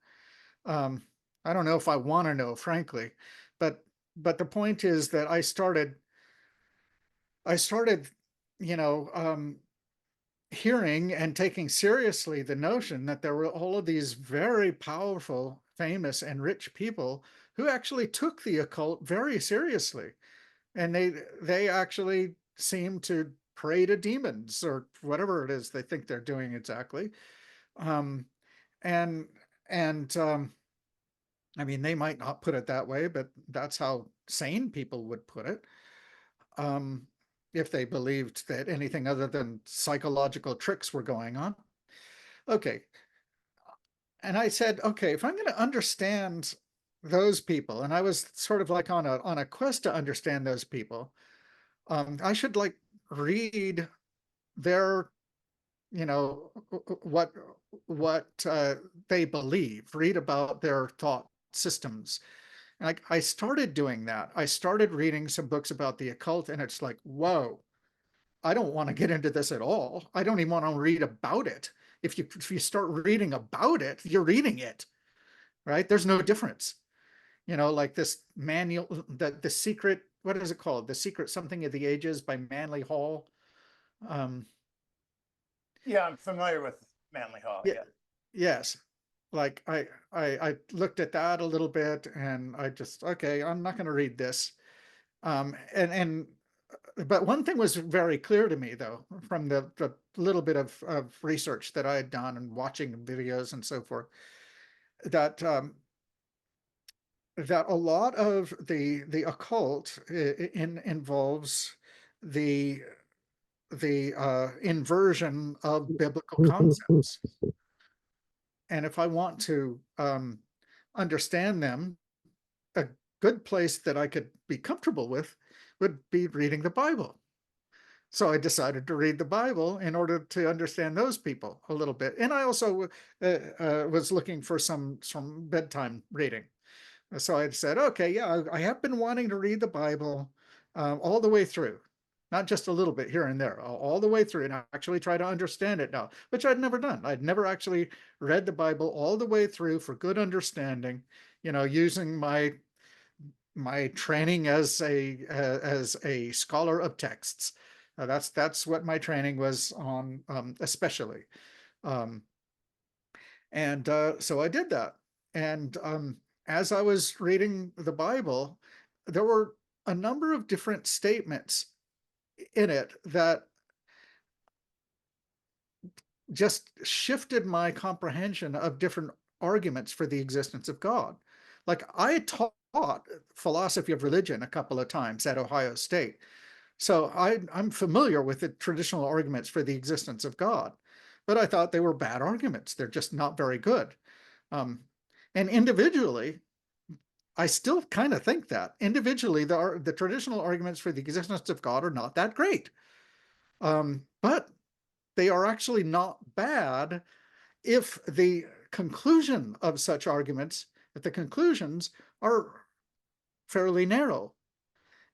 [SPEAKER 2] Um, I don't know if I want to know, frankly, but the point is that I started, you know, hearing and taking seriously the notion that there were all of these very powerful, famous, and rich people who actually took the occult very seriously, and they actually seem to pray to demons or whatever it is they think they're doing exactly. Um, and and I mean, they might not put it that way, but that's how sane people would put it. Um, if they believed that anything other than psychological tricks were going on. Okay. And I said, okay, if I'm going to understand those people, and I was sort of like on a quest to understand those people, I should like read their, you know, what they believe, read about their thought systems. And I started doing that. I started reading some books about the occult, and it's like, whoa, I don't want to get into this at all. I don't even want to read about it. If you start reading about it, you're reading it, right? There's no difference. You know, like this manual, the secret, what is it called? The Secret Something of the Ages by Manly Hall. Um,
[SPEAKER 1] Yeah, I'm familiar with Manly Hall.
[SPEAKER 2] yeah,
[SPEAKER 1] Yeah.
[SPEAKER 2] yes. Like I looked at that a little bit, and I just, okay, I'm not going to read this. And but one thing was very clear to me, though, from the little bit of research that I had done and watching videos and so forth, that that a lot of the occult involves the inversion of biblical concepts. And if I want to understand them, a good place that I could be comfortable with would be reading the Bible. So I decided to read the Bible in order to understand those people a little bit. And I also was looking for some bedtime reading. So I said, okay, yeah, I have been wanting to read the Bible all the way through, not just a little bit here and there, all the way through, and I actually try to understand it now, which I'd never done. I'd never actually read the Bible all the way through for good understanding, you know, using my training as a scholar of texts. That's what my training was on, especially. Um, and so I did that. And as I was reading the Bible, there were a number of different statements in it that just shifted my comprehension of different arguments for the existence of God. Like I taught philosophy of religion a couple of times at Ohio State. So I'm familiar with the traditional arguments for the existence of God, but I thought they were bad arguments. They're just not very good. Um, and individually, I still kind of think that individually, the traditional arguments for the existence of God are not that great. But they are actually not bad if the conclusion of such arguments, if the conclusions are fairly narrow.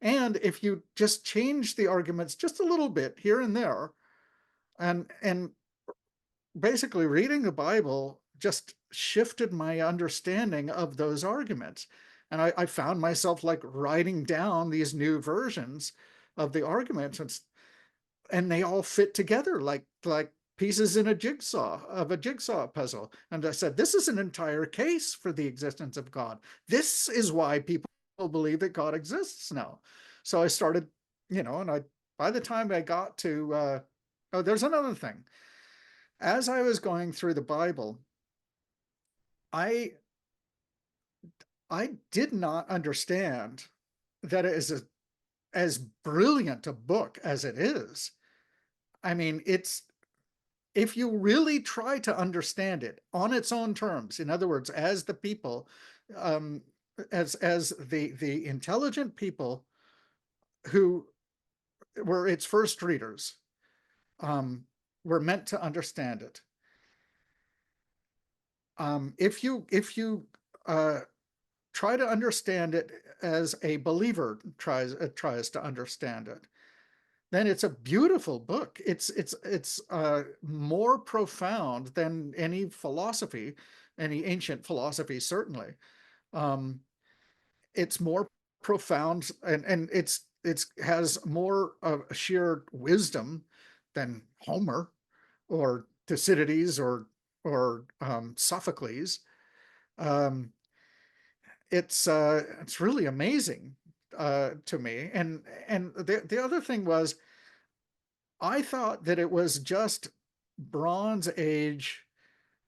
[SPEAKER 2] And if you just change the arguments just a little bit here and there, and basically reading the Bible just shifted my understanding of those arguments. And I found myself like writing down these new versions of the arguments, and they all fit together like pieces in a jigsaw puzzle. And I said, this is an entire case for the existence of God. This is why people believe that God exists now. So I started, and by the time I got to, oh, there's another thing. As I was going through the Bible, I did not understand that it is as brilliant a book as it is. I mean, if you really try to understand it on its own terms, in other words, as the people, as the intelligent people who were its first readers, were meant to understand it. If you try to understand it as a believer tries to understand it, then it's a beautiful book. It's more profound than any philosophy, any ancient philosophy, certainly. It's more profound, and it's has more of sheer wisdom than Homer or Thucydides or Sophocles. It's really amazing to me. And the other thing was, I thought that it was just Bronze Age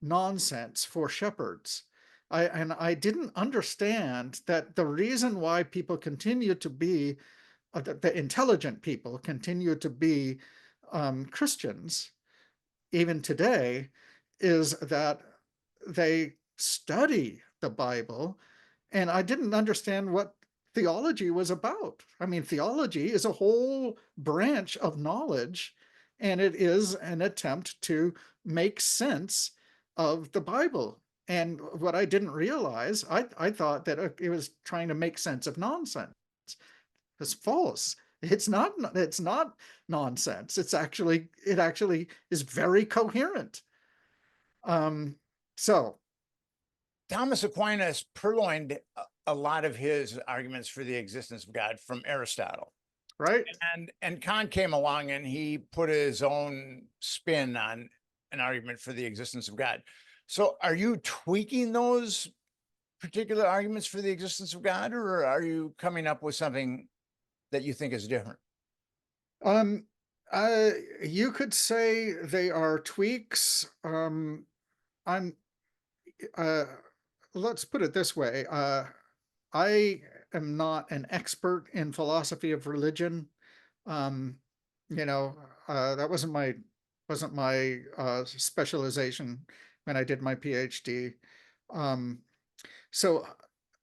[SPEAKER 2] nonsense for shepherds. I didn't understand that the reason why people continue to be, the intelligent people continue to be Christians even today, is that they study the Bible. And I didn't understand what theology was about. I mean, theology is a whole branch of knowledge, and it is an attempt to make sense of the Bible. And what I didn't realize, I thought that it was trying to make sense of nonsense. It's false. It's not nonsense. It actually is very coherent. So
[SPEAKER 1] Thomas Aquinas purloined a lot of his arguments for the existence of God from Aristotle.
[SPEAKER 2] right.
[SPEAKER 1] And Kant came along and he put his own spin on an argument for the existence of God. So are you tweaking those particular arguments for the existence of God, or are you coming up with something that you think is different?
[SPEAKER 2] You could say they are tweaks. I'm let's put it this way. I am not an expert in philosophy of religion. That wasn't my specialization when I did my PhD. So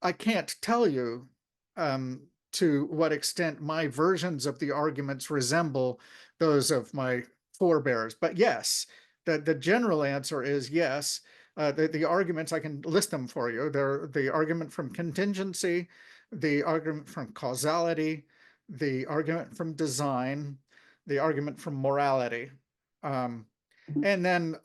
[SPEAKER 2] I can't tell you to what extent my versions of the arguments resemble those of my forebears. But yes, the general answer is yes. The arguments, I can list them for you. They're the argument from contingency, the argument from causality, the argument from design, the argument from morality. And then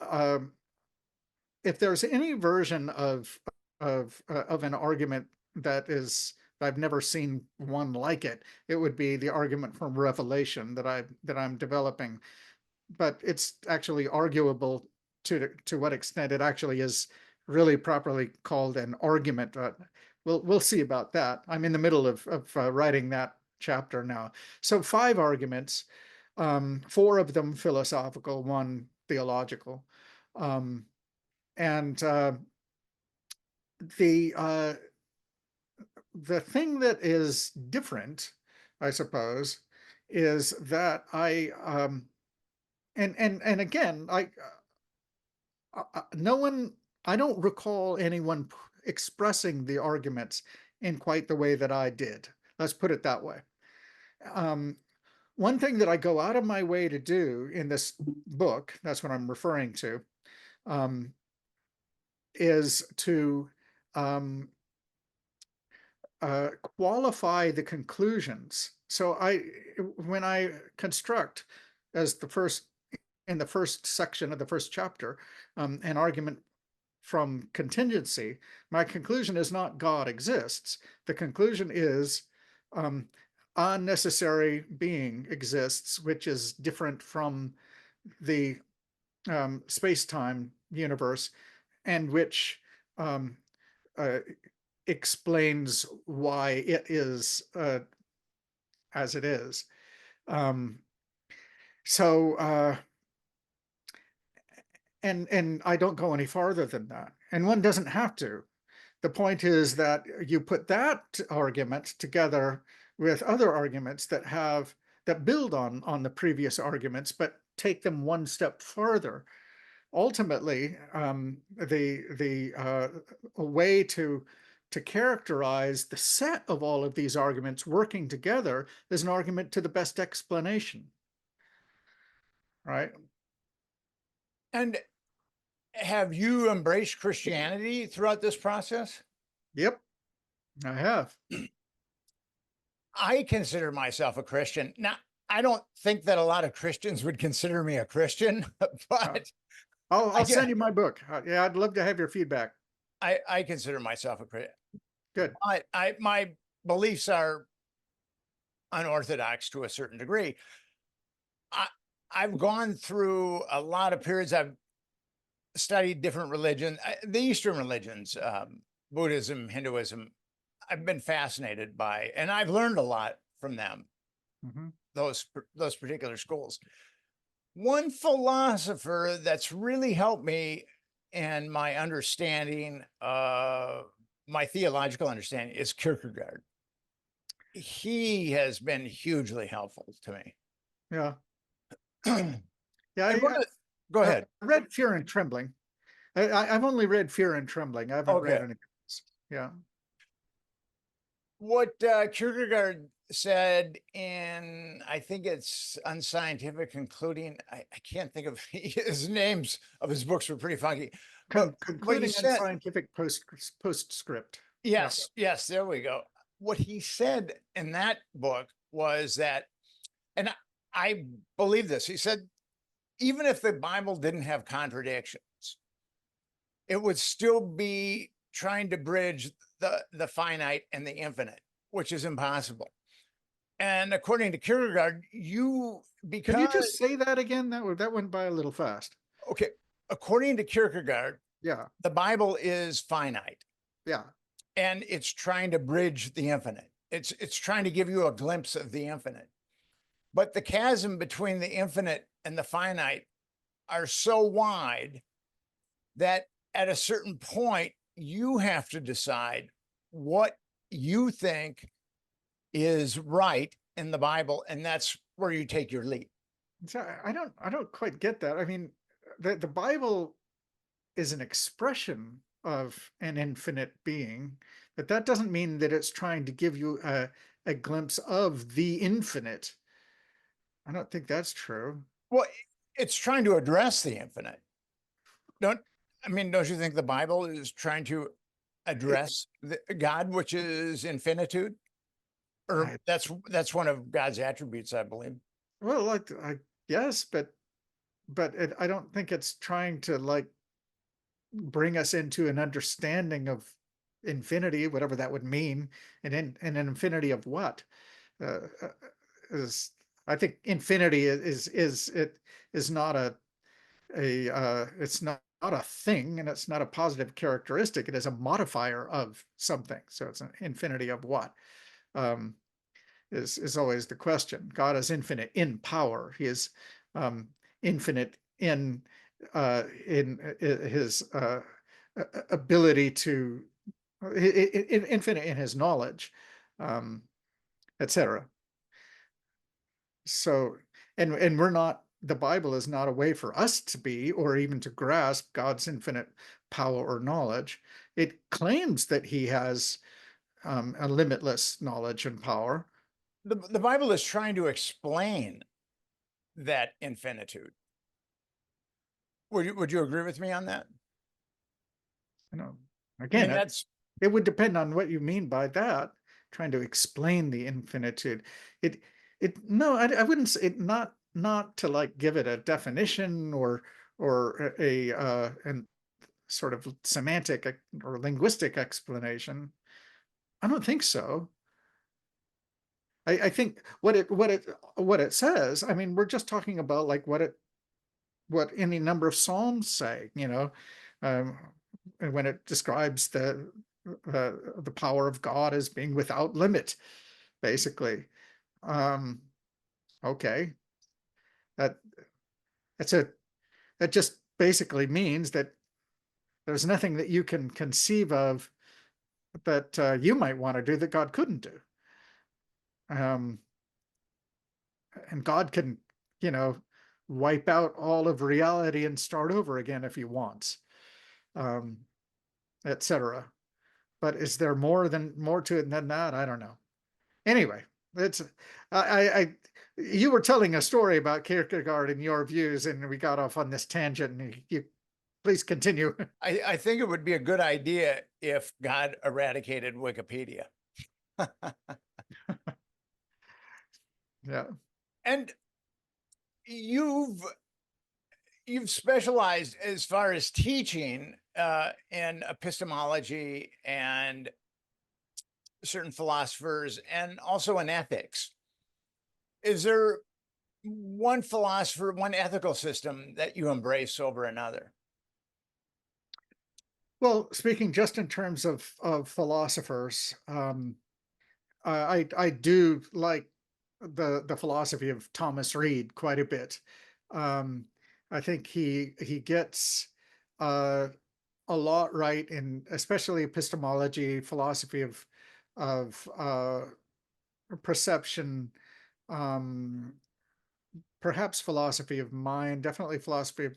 [SPEAKER 2] if there's any version of an argument that is, I've never seen one like it, it would be the argument from revelation that I'm developing. But it's actually arguable to what extent it actually is really properly called an argument. We'll see about that. I'm in the middle of writing that chapter now. So 5 arguments, 4 of them philosophical, 1 theological. And the thing that is different, I suppose, is that and again, no one, I don't recall anyone expressing the arguments in quite the way that I did. Let's put it that way. One thing that I go out of my way to do in this book, that's what I'm referring to, is to qualify the conclusions. So when I construct as in the first section of the first chapter, an argument from contingency, my conclusion is not God exists. The conclusion is unnecessary being exists, which is different from the space-time universe, and which explains why it is as it is. And I don't go any farther than that. And one doesn't have to. The point is that you put that argument together with other arguments that build on the previous arguments, but take them one step further. Ultimately, a way to characterize the set of all of these arguments working together is an argument to the best explanation, right?
[SPEAKER 1] And have you embraced Christianity throughout this process?
[SPEAKER 2] Yep, I have.
[SPEAKER 1] I consider myself a Christian. Now, I don't think that a lot of Christians would consider me a Christian, but
[SPEAKER 2] I'll send you my book. Yeah, I'd love to have your feedback.
[SPEAKER 1] I consider myself a Christian.
[SPEAKER 2] Good.
[SPEAKER 1] My beliefs are unorthodox to a certain degree. I've gone through a lot of periods. I've studied different religions, the Eastern religions, Buddhism, Hinduism. I've been fascinated by, and I've learned a lot from them, those particular schools. One philosopher that's really helped me in my understanding, my theological understanding, is Kierkegaard. He has been hugely helpful to me.
[SPEAKER 2] Yeah. Yeah.
[SPEAKER 1] Go ahead.
[SPEAKER 2] I read Fear and Trembling. I've only read Fear and Trembling. I haven't read anything else. Yeah.
[SPEAKER 1] What Kierkegaard said in, I think it's Unscientific Concluding, I can't think of his names of his books were pretty funky.
[SPEAKER 2] Concluding Unscientific Postscript.
[SPEAKER 1] Yes, yes, there we go. What he said in that book was that, and I believe this, he said, even if the Bible didn't have contradictions, it would still be trying to bridge the finite and the infinite, which is impossible. And according to Kierkegaard, can you
[SPEAKER 2] just say that again? That went by a little fast.
[SPEAKER 1] Okay. According to Kierkegaard,
[SPEAKER 2] yeah,
[SPEAKER 1] the Bible is finite.
[SPEAKER 2] Yeah.
[SPEAKER 1] And it's trying to bridge the infinite. It's trying to give you a glimpse of the infinite. But the chasm between the infinite and the finite are so wide that at a certain point, you have to decide what you think is right in the Bible, and that's where you take your leap.
[SPEAKER 2] So I don't quite get that. I mean, the Bible is an expression of an infinite being, but that doesn't mean that it's trying to give you a glimpse of the infinite. I don't think that's true.
[SPEAKER 1] Well, it's trying to address the infinite. Don't you think the Bible is trying to address God, which is infinitude? Or that's one of God's attributes, I believe.
[SPEAKER 2] Well, I guess, but I don't think it's trying to bring us into an understanding of infinity, whatever that would mean, and an infinity of what? I think infinity is not it's not a thing, and it's not a positive characteristic. It is a modifier of something. So it's an infinity of what? Is always the question. God is infinite in power. He is infinite in his ability to, infinite in his knowledge, etc. So, and we're not, the Bible is not a way for us to be, or even to grasp God's infinite power or knowledge. It claims that he has a limitless knowledge and power.
[SPEAKER 1] The Bible is trying to explain that infinitude. Would you agree with me on that?
[SPEAKER 2] You know,
[SPEAKER 1] I
[SPEAKER 2] again,
[SPEAKER 1] mean, that's
[SPEAKER 2] it would depend on what you mean by that. Trying to explain the infinitude. No, I wouldn't say it, not to like give it a definition or a and sort of semantic or linguistic explanation. I don't think so. I think what it says, I mean, we're just talking about like what any number of psalms say, um, and when it describes the power of God as being without limit, basically. Um, okay, that that's a that just basically means that there's nothing that you can conceive of that you might want to do that God couldn't do. Um, and God can, you know, wipe out all of reality and start over again if he wants, etc. But is there more to it than that? I don't know. Anyway, it's I you were telling a story about Kierkegaard and your views, and we got off on this tangent. And you please continue.
[SPEAKER 1] I think it would be a good idea if God eradicated Wikipedia.
[SPEAKER 2] Yeah.
[SPEAKER 1] And you've specialized as far as teaching in epistemology and certain philosophers and also in ethics. Is there one philosopher, one ethical system that you embrace over another?
[SPEAKER 2] Well, speaking just in terms of philosophers, I do like the philosophy of Thomas Reid quite a bit. Um, I think he gets uh, a lot right in especially epistemology, philosophy of perception, um, perhaps philosophy of mind, definitely philosophy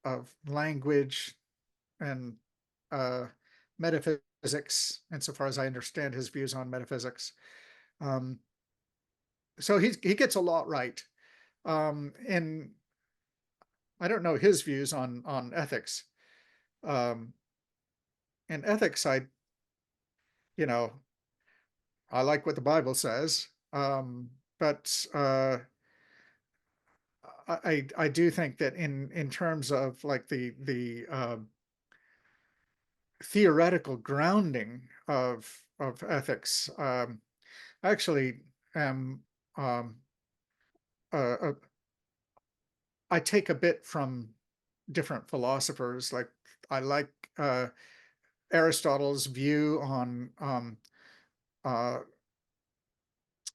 [SPEAKER 2] of language and uh, metaphysics, insofar as I understand his views on metaphysics. Um, so he gets a lot right. And I don't know his views on ethics. Um, and ethics, you know, I like what the Bible says, but I do think that in terms of like the theoretical grounding of ethics, I actually am uh, uh, I take a bit from different philosophers. Like I like Aristotle's view on uh,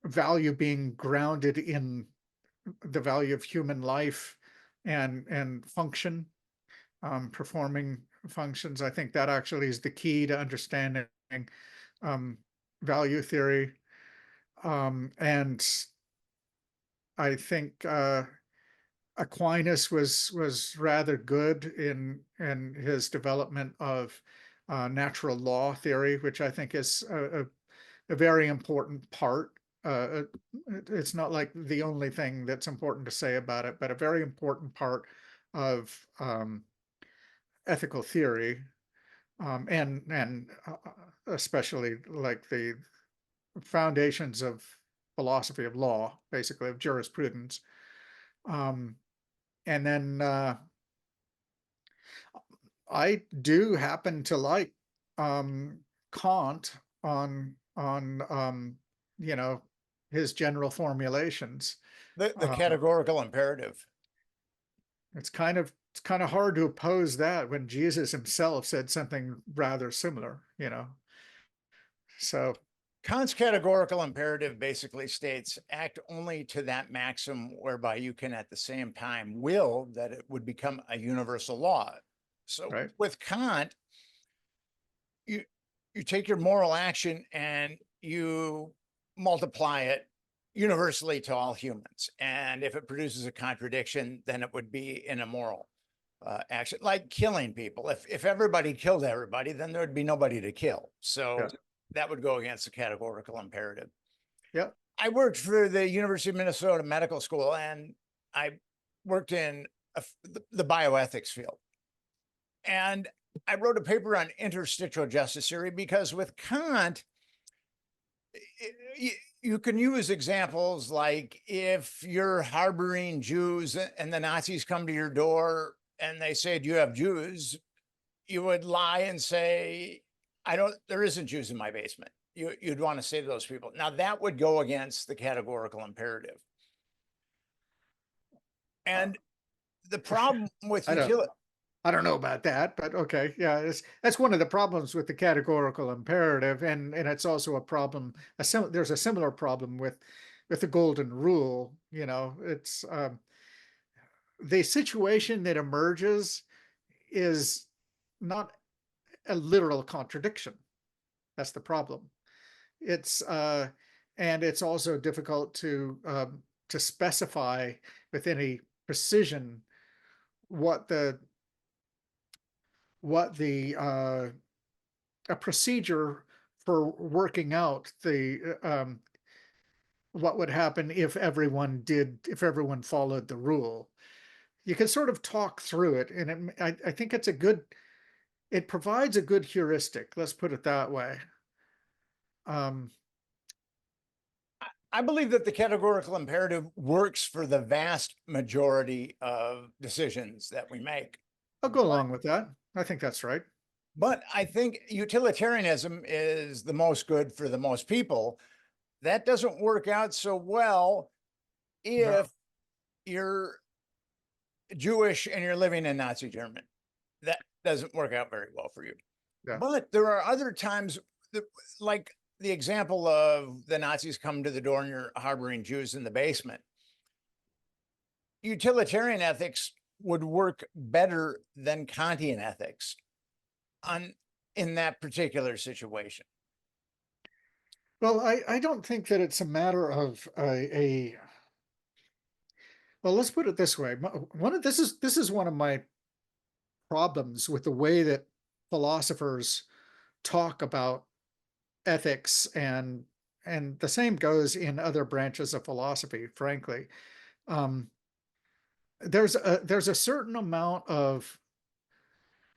[SPEAKER 2] value being grounded in the value of human life and function, performing functions. I think that actually is the key to understanding um, value theory. And I think Aquinas was rather good in his development of natural law theory, which I think is a very important part. It's not like the only thing that's important to say about it, but a very important part of ethical theory, and especially like the foundations of philosophy of law, basically of jurisprudence. And then I do happen to like Kant on you know, his general formulations.
[SPEAKER 1] The
[SPEAKER 2] Uh,
[SPEAKER 1] categorical imperative.
[SPEAKER 2] it's kind of hard to oppose that when Jesus himself said something rather similar, you know. So
[SPEAKER 1] Kant's categorical imperative basically states act only to that maxim whereby you can at the same time will that it would become a universal law. So
[SPEAKER 2] right,
[SPEAKER 1] with Kant, you take your moral action and you multiply it universally to all humans. And if it produces a contradiction, then it would be an immoral action, like killing people. If everybody killed everybody, then there would be nobody to kill. So
[SPEAKER 2] yeah,
[SPEAKER 1] that would go against the categorical imperative.
[SPEAKER 2] Yep.
[SPEAKER 1] I worked for the University of Minnesota Medical School, and I worked in the bioethics field. And I wrote a paper on interstitial justice theory because with Kant, you can use examples like if you're harboring Jews and the Nazis come to your door and they say, "Do you have Jews?" You would lie and say, there isn't Jews in my basement. You'd want to say to those people. Now that would go against the categorical imperative. And the problem with
[SPEAKER 2] I don't know about that, but okay. Yeah, that's one of the problems with the categorical imperative. And it's also a problem. There's a similar problem with the golden rule. You know, it's the situation that emerges is not a literal contradiction. That's the problem. It's and it's also difficult to specify with any precision what the a procedure for working out the what would happen if everyone followed the rule. You can sort of talk through it, and I think it provides a good heuristic. Let's put it that way.
[SPEAKER 1] I believe that the categorical imperative works for the vast majority of decisions that we make.
[SPEAKER 2] I'll go along with that. I think that's right.
[SPEAKER 1] But I think utilitarianism is the most good for the most people. That doesn't work out so well if you're Jewish and you're living in Nazi Germany. That doesn't work out very well for you.
[SPEAKER 2] Yeah.
[SPEAKER 1] But there are other times, like the example of the Nazis come to the door and you're harboring Jews in the basement. Utilitarian ethics would work better than Kantian ethics in that particular situation.
[SPEAKER 2] Well, I don't think that it's a matter of well, let's put it this way. This is one of my problems with the way that philosophers talk about ethics, and the same goes in other branches of philosophy, frankly. There's a certain amount of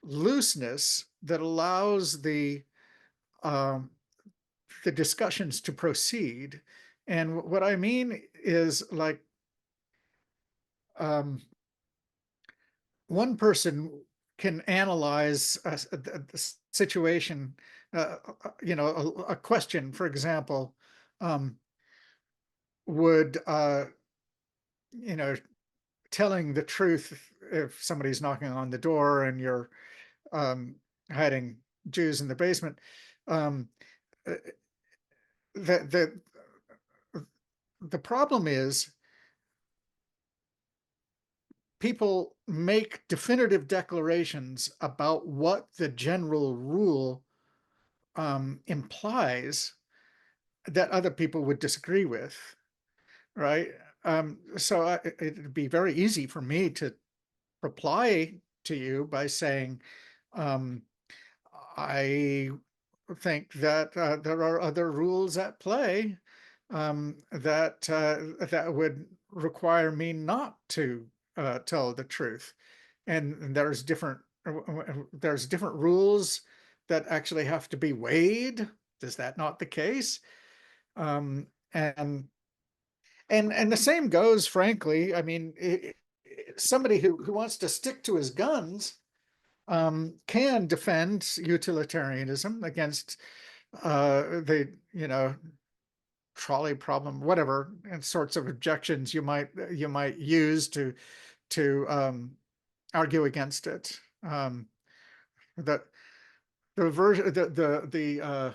[SPEAKER 2] looseness that allows the discussions to proceed. And what I mean is, like, one person can analyze a situation, a question, for example, would, telling the truth if somebody's knocking on the door and you're hiding Jews in the basement, the problem is people make definitive declarations about what the general rule implies that other people would disagree with, right? So it'd be very easy for me to reply to you by saying, I think that there are other rules at play that would require me not to tell the truth, and there's different rules that actually have to be weighed. Is that not the case? And the same goes, frankly. I mean, somebody who wants to stick to his guns can defend utilitarianism against the trolley problem, whatever, and sorts of objections you might use to argue against it. The version, the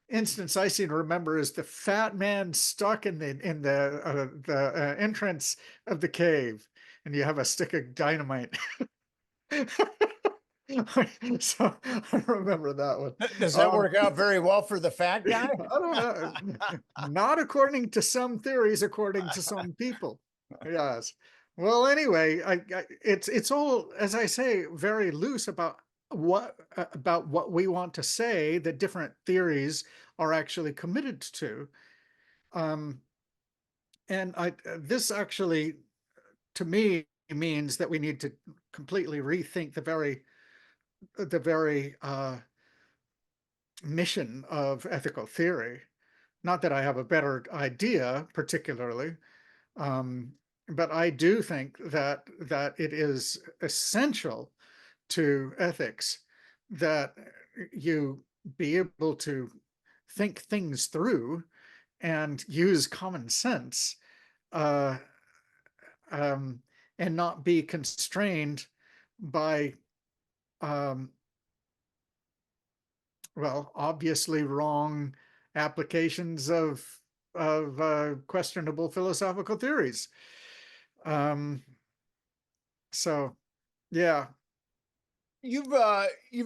[SPEAKER 2] instance I seem to remember is the fat man stuck in the entrance of the cave, and you have a stick of dynamite. So I remember that one.
[SPEAKER 1] Does that work out very well for the fat guy?
[SPEAKER 2] I don't know. Not according to some theories, according to some people. Yes. Well, anyway, it's all, as I say, very loose about about what we want to say that different theories are actually committed to. Um, and this actually, to me, means that we need to completely rethink the very mission of ethical theory. Not that I have a better idea particularly, um, but I do think that it is essential to ethics that you be able to think things through and use common sense, uh, um, and not be constrained by, um, well, obviously wrong applications of questionable philosophical theories. Um, so, yeah.
[SPEAKER 1] You've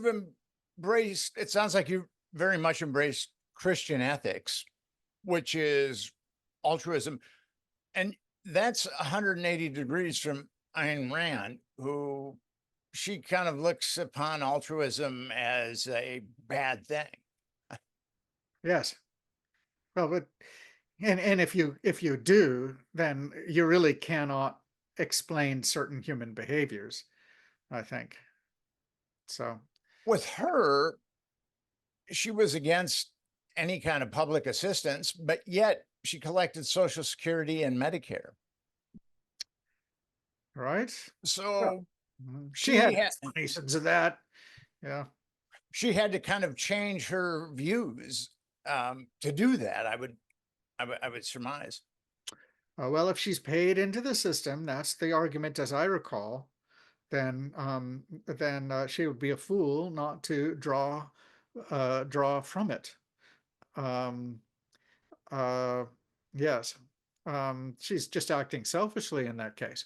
[SPEAKER 1] embraced, it sounds like you very much embraced Christian ethics, which is altruism. And that's 180 degrees from Ayn Rand, who she kind of looks upon altruism as a bad thing.
[SPEAKER 2] Yes. Well, but and if you do, then you really cannot explain certain human behaviors, I think. So,
[SPEAKER 1] With her, she was against any kind of public assistance, but yet she collected Social Security and Medicare.
[SPEAKER 2] right? Well,
[SPEAKER 1] So
[SPEAKER 2] she had
[SPEAKER 1] she had
[SPEAKER 2] explanations of that. Yeah.
[SPEAKER 1] she had to kind of change her views to do that. I would surmise.
[SPEAKER 2] Well, if she's paid into the system, that's the argument, as I recall. Then she would be a fool not to draw from it. Um, uh, yes, she's just acting selfishly in that case.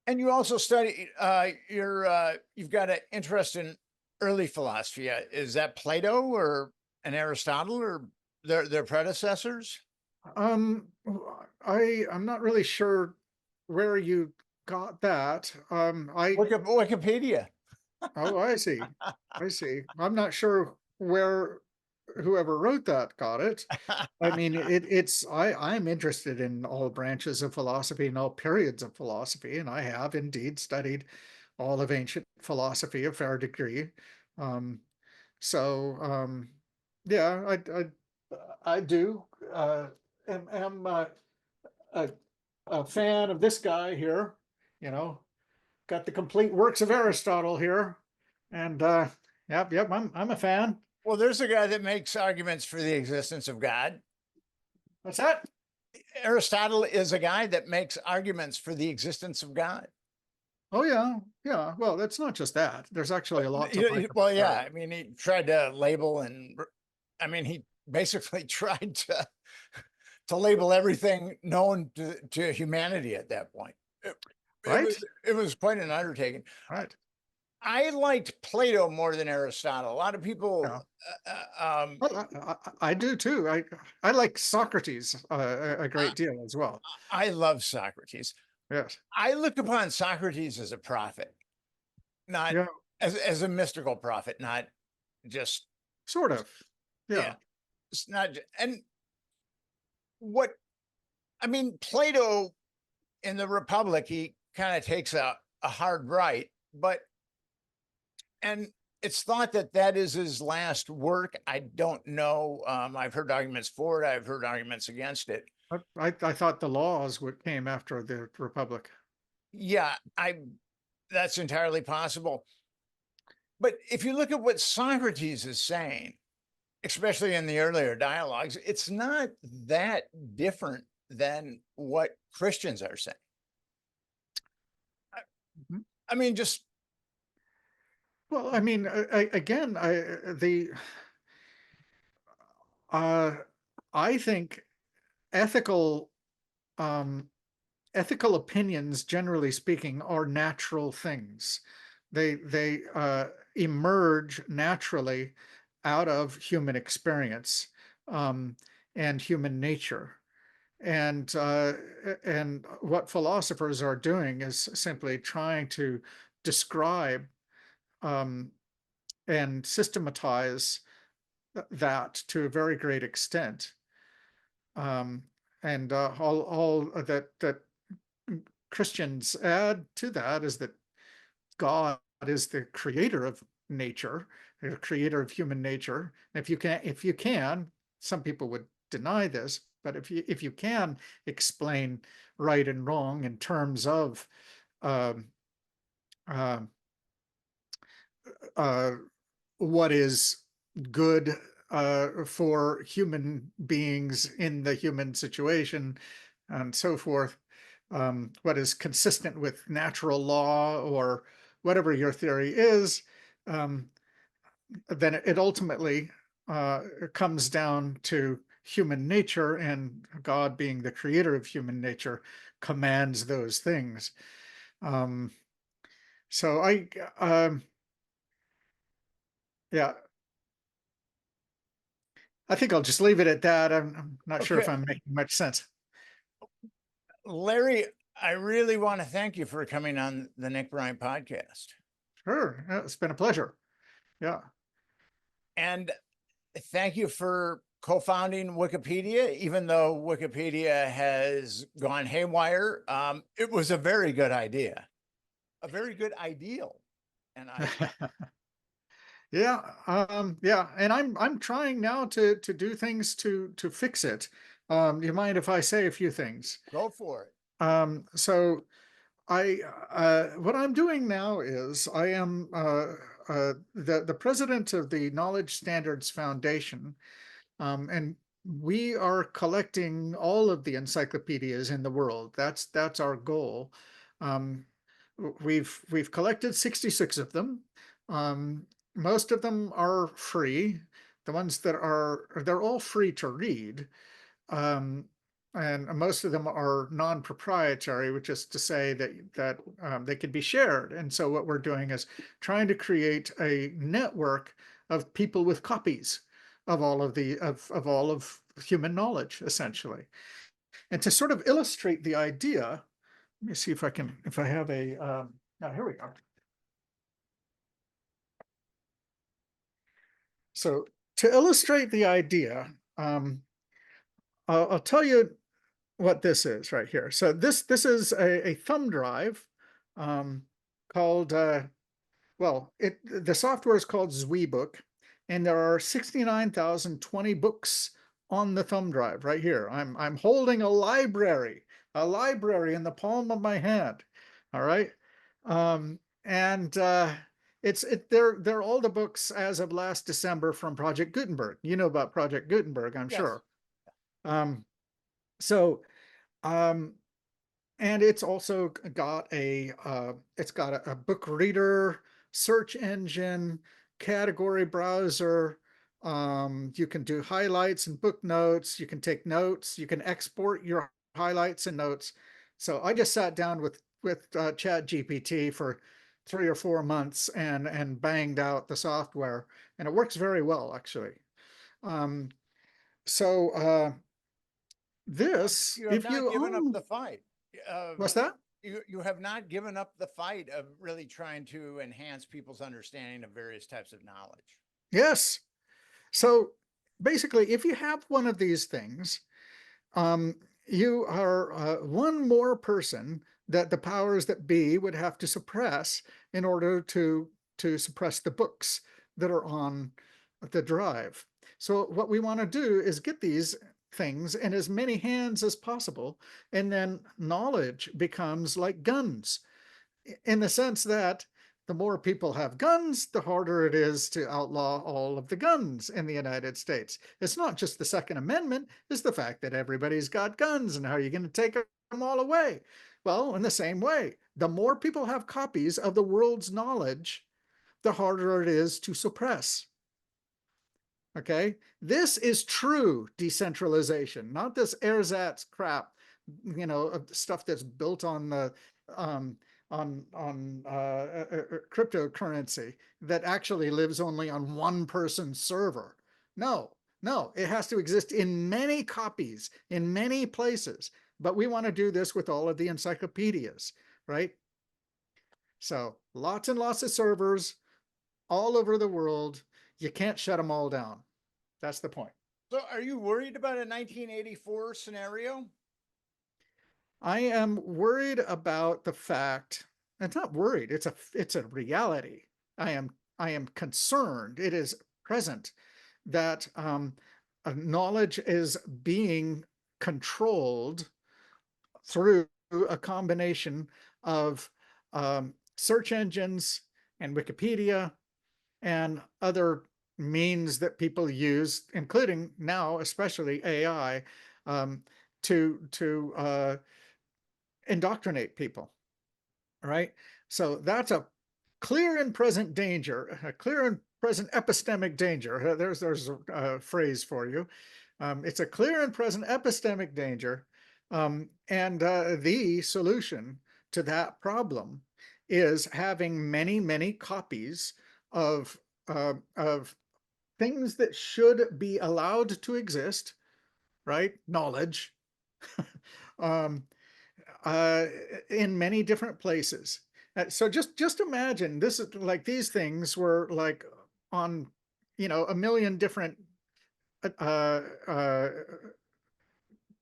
[SPEAKER 1] And you also study you've got an interest in early philosophy. Is that Plato or an Aristotle or their predecessors?
[SPEAKER 2] Um, I'm not really sure where you got that.
[SPEAKER 1] Wikipedia.
[SPEAKER 2] Oh, I see. I see. I'm not sure where whoever wrote that got it. I mean, I'm interested in all branches of philosophy and all periods of philosophy, and I have indeed studied all of ancient philosophy a fair degree. Um, so, yeah, I do am a, a fan of this guy here. You know, got the complete works of Aristotle here, and yep, I'm a fan.
[SPEAKER 1] Well, there's a guy that makes arguments for the existence of God.
[SPEAKER 2] What's that?
[SPEAKER 1] Aristotle is a guy that makes arguments for the existence of God.
[SPEAKER 2] Oh yeah, yeah. Well, that's not just that. There's actually a lot to like
[SPEAKER 1] Well,
[SPEAKER 2] about
[SPEAKER 1] yeah.
[SPEAKER 2] that.
[SPEAKER 1] I mean, he tried to label and I mean, he basically tried to label everything known to humanity at that point.
[SPEAKER 2] Right?
[SPEAKER 1] It was quite an undertaking.
[SPEAKER 2] Right.
[SPEAKER 1] I liked Plato more than Aristotle. A lot of people,
[SPEAKER 2] Yeah. Well, I do too. I like Socrates a great deal as well.
[SPEAKER 1] I love Socrates.
[SPEAKER 2] Yes.
[SPEAKER 1] I look upon Socrates as a prophet, not
[SPEAKER 2] Yeah.
[SPEAKER 1] as a mystical prophet, not just
[SPEAKER 2] Sort of.
[SPEAKER 1] yeah.
[SPEAKER 2] Yeah.
[SPEAKER 1] It's not, and what I mean, Plato in the Republic, he kind of takes a hard right, but and it's thought that that is his last work. I don't know. I've heard arguments for it. I've heard arguments against it.
[SPEAKER 2] I thought the laws what came after the Republic.
[SPEAKER 1] Yeah, that's entirely possible. But if you look at what Socrates is saying, especially in the earlier dialogues, it's not that different than what Christians are saying.
[SPEAKER 2] Mhm.
[SPEAKER 1] I mean, just
[SPEAKER 2] Well, I mean, again, uh, I think ethical um, ethical opinions, generally speaking, are natural things. They emerge naturally out of human experience, um, and human nature. And what philosophers are doing is simply trying to describe and systematize that to a very great extent. And all that Christians add to that is that God is the creator of nature, the creator of human nature. If you can, some people would deny this, but if you can explain right and wrong in terms of um, uh, uh, what is good for human beings in the human situation and so forth, what is consistent with natural law or whatever your theory is, then it ultimately comes down to human nature, and God, being the creator of human nature, commands those things. So yeah, I think I'll just leave it at that. I'm not sure if
[SPEAKER 1] Okay,
[SPEAKER 2] I'm making much sense.
[SPEAKER 1] Larry, I really want to thank you for coming on the Nick Bryant podcast.
[SPEAKER 2] Sure, it's been a pleasure. Yeah.
[SPEAKER 1] And thank you for co-founding Wikipedia, even though Wikipedia has gone haywire. It was a very good idea, a very good ideal. And
[SPEAKER 2] Yeah, yeah, and I'm trying now to do things to fix it. Do you mind if I say a few things?
[SPEAKER 1] go for it.
[SPEAKER 2] So I what I'm doing now is I am the president of the Knowledge Standards Foundation, and we are collecting all of the encyclopedias in the world. That's our goal. Um, we've collected 66 of them. Most of them are free. The ones that they're all free to read. Um, and most of them are non-proprietary, which is to say that they can be shared. And so what we're doing is trying to create a network of people with copies of all of the of all of human knowledge, essentially. And to sort of illustrate the idea, let me see if I have a now here we go. So to illustrate the idea, I'll tell you what this is right here. So this is a thumb drive called well, the software is called Zwiebook, and there are 69,020 books on the thumb drive right here. I'm holding a library in the palm of my hand. All right, and they're all the books as of last December from Project Gutenberg. You know about Project Gutenberg, I'm
[SPEAKER 1] Yes.
[SPEAKER 2] sure. So and it's also got a book reader, search engine, category browser. You can do highlights and book notes. You can take notes. You can export your highlights and notes. So I just sat down with Chat GPT for 3 or 4 months and banged out the software, and it works very well, actually. So this,
[SPEAKER 1] You have
[SPEAKER 2] if
[SPEAKER 1] not
[SPEAKER 2] you
[SPEAKER 1] given up
[SPEAKER 2] own,
[SPEAKER 1] the fight.
[SPEAKER 2] what's that?
[SPEAKER 1] You have not given up the fight of really trying to enhance people's understanding of various types of knowledge.
[SPEAKER 2] Yes. So basically, if you have one of these things, you are one more person that the powers that be would have to suppress in order to suppress the books that are on the drive. So what we want to do is get these things in as many hands as possible, and then knowledge becomes like guns, in the sense that the more people have guns, the harder it is to outlaw all of the guns in the United States. It's not just the Second Amendment, it's the fact that everybody's got guns, and how are you going to take them all away? Well, in the same way, the more people have copies of the world's knowledge, the harder it is to suppress. Okay, this is true decentralization, not this ersatz crap, stuff that's built on the cryptocurrency that actually lives only on one person's server. No, no, it has to exist in many copies in many places. But we want to do this with all of the encyclopedias, right? So lots and lots of servers all over the world. You can't shut them all down. That's the point.
[SPEAKER 1] So are you worried about a 1984 scenario?
[SPEAKER 2] I am worried about the fact, it's not worried, it's a reality. I am concerned, it is present, that knowledge is being controlled through a combination of search engines and Wikipedia and other means that people use, including now, especially AI, to indoctrinate people, right? So that's a clear and present danger, a clear and present epistemic danger. There's a phrase for you. It's a clear and present epistemic danger. And the solution to that problem is having many, many copies of things that should be allowed to exist, right? Knowledge, um, uh, in many different places. So just imagine this is like these things were like on, a million different uh, uh,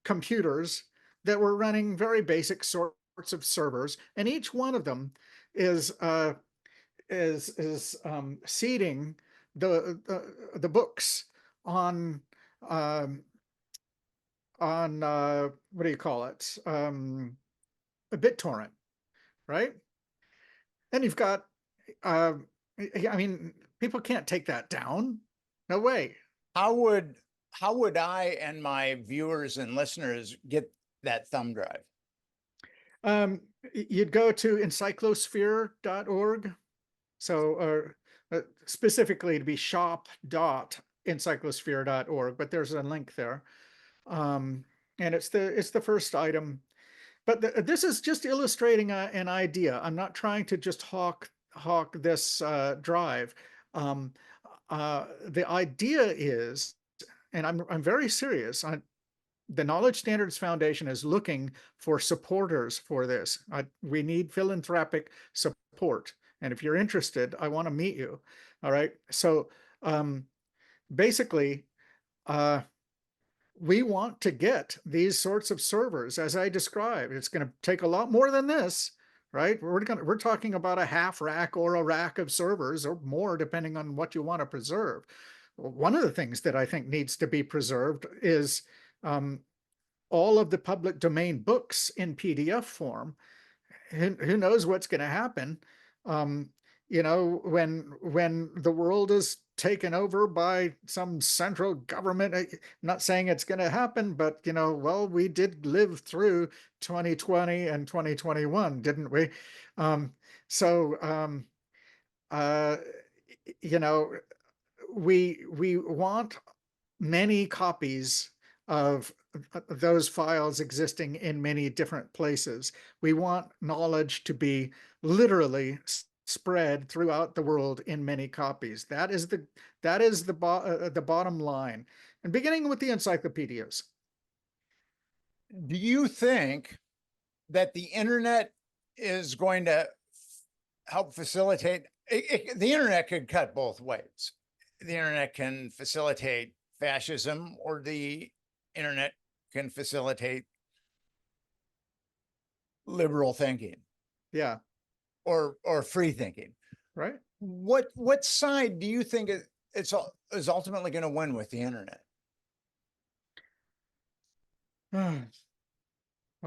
[SPEAKER 2] computers that were running very basic sorts of servers, and each one of them is seeding the books on um, what do you call it, a BitTorrent, right? And you've got, uh, I mean, people can't take that down. No way.
[SPEAKER 1] How would I and my viewers and listeners get that thumb drive?
[SPEAKER 2] You'd go to encyclosphere.org. So specifically to be shop.encyclosphere.org, but there's a link there. And it's the first item. But this is just illustrating an idea. I'm not trying to just hawk this drive. The idea is, and I'm very serious. The Knowledge Standards Foundation is looking for supporters for this. We need philanthropic support, and if you're interested, I want to meet you. All right. So basically, we want to get these sorts of servers, as I described. It's going to take a lot more than this, right? We're talking about a half rack or a rack of servers, or more, depending on what you want to preserve. One of the things that I think needs to be preserved is all of the public domain books in PDF form. Who knows what's going to happen? When the world is taken over by some central government. I'm not saying it's going to happen, but well, we did live through 2020 and 2021, didn't we? So we want many copies of those files existing in many different places. We want knowledge to be literally spread throughout the world in many copies. That is the bottom line. And beginning with the encyclopedias.
[SPEAKER 1] Do you think that the internet is going to help facilitate? The internet could cut both ways. The internet can facilitate fascism, or the internet can facilitate liberal thinking.
[SPEAKER 2] Yeah.
[SPEAKER 1] Or free thinking.
[SPEAKER 2] Right.
[SPEAKER 1] What side do you think is ultimately going to win with the internet?
[SPEAKER 2] Well,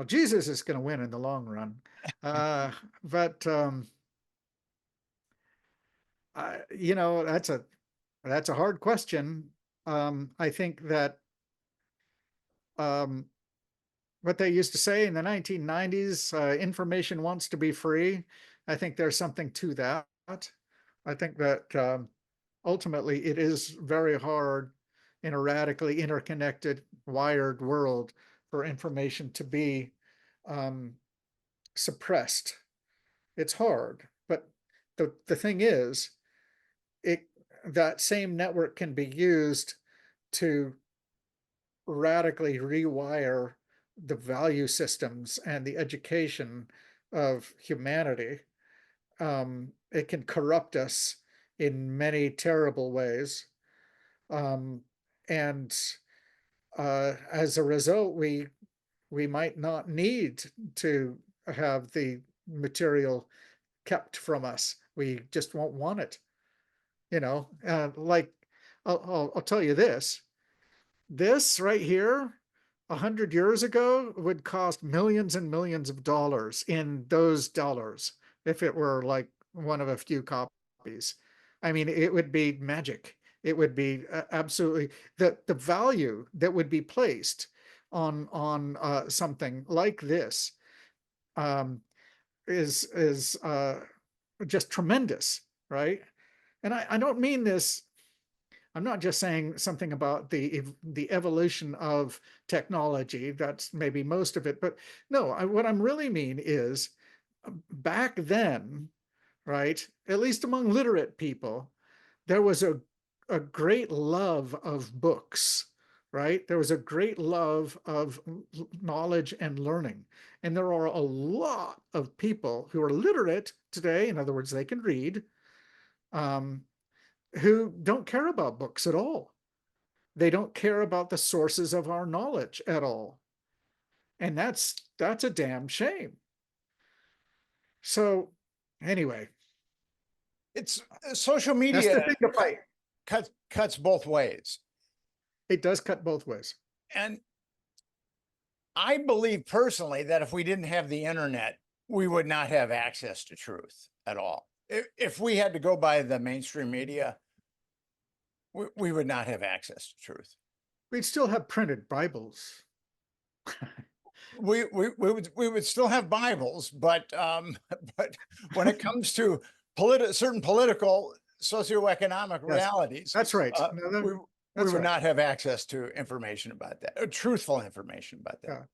[SPEAKER 2] Jesus is going to win in the long run. But that's a hard question. I think that what they used to say in the 1990s, information wants to be free. I think there's something to that. I think that ultimately it is very hard in a radically interconnected, wired world for information to be suppressed. It's hard, but the thing is, that same network can be used to radically rewire the value systems and the education of humanity. it can corrupt us in many terrible ways. And as a result, we might not need to have the material kept from us. We just won't want it. Like I'll tell you this. This right here, 100 years ago, would cost millions and millions of dollars in those dollars if it were like one of a few copies. I mean, it would be magic. It would be absolutely the value that would be placed on something like this um, is just tremendous, right? And I don't mean this. I'm not just saying something about the evolution of technology. That's maybe most of it, but no. What I'm really mean is back then, right? At least among literate people, there was a great love of books, right? There was a great love of knowledge and learning. And there are a lot of people who are literate today. In other words, they can read, who don't care about books at all. They don't care about the sources of our knowledge at all. And that's a damn shame. So anyway,
[SPEAKER 1] It's social
[SPEAKER 2] that's the
[SPEAKER 1] media
[SPEAKER 2] thing to fight.
[SPEAKER 1] cuts both ways.
[SPEAKER 2] It does cut both ways.
[SPEAKER 1] And I believe personally that if we didn't have the internet, we would not have access to truth at all. If we had to go by the mainstream media, we would not have access to truth.
[SPEAKER 2] We'd still have printed Bibles.
[SPEAKER 1] We would still have Bibles, but when it comes to certain political socioeconomic realities,
[SPEAKER 2] That's right.
[SPEAKER 1] we would not have access to information about that, truthful information about that.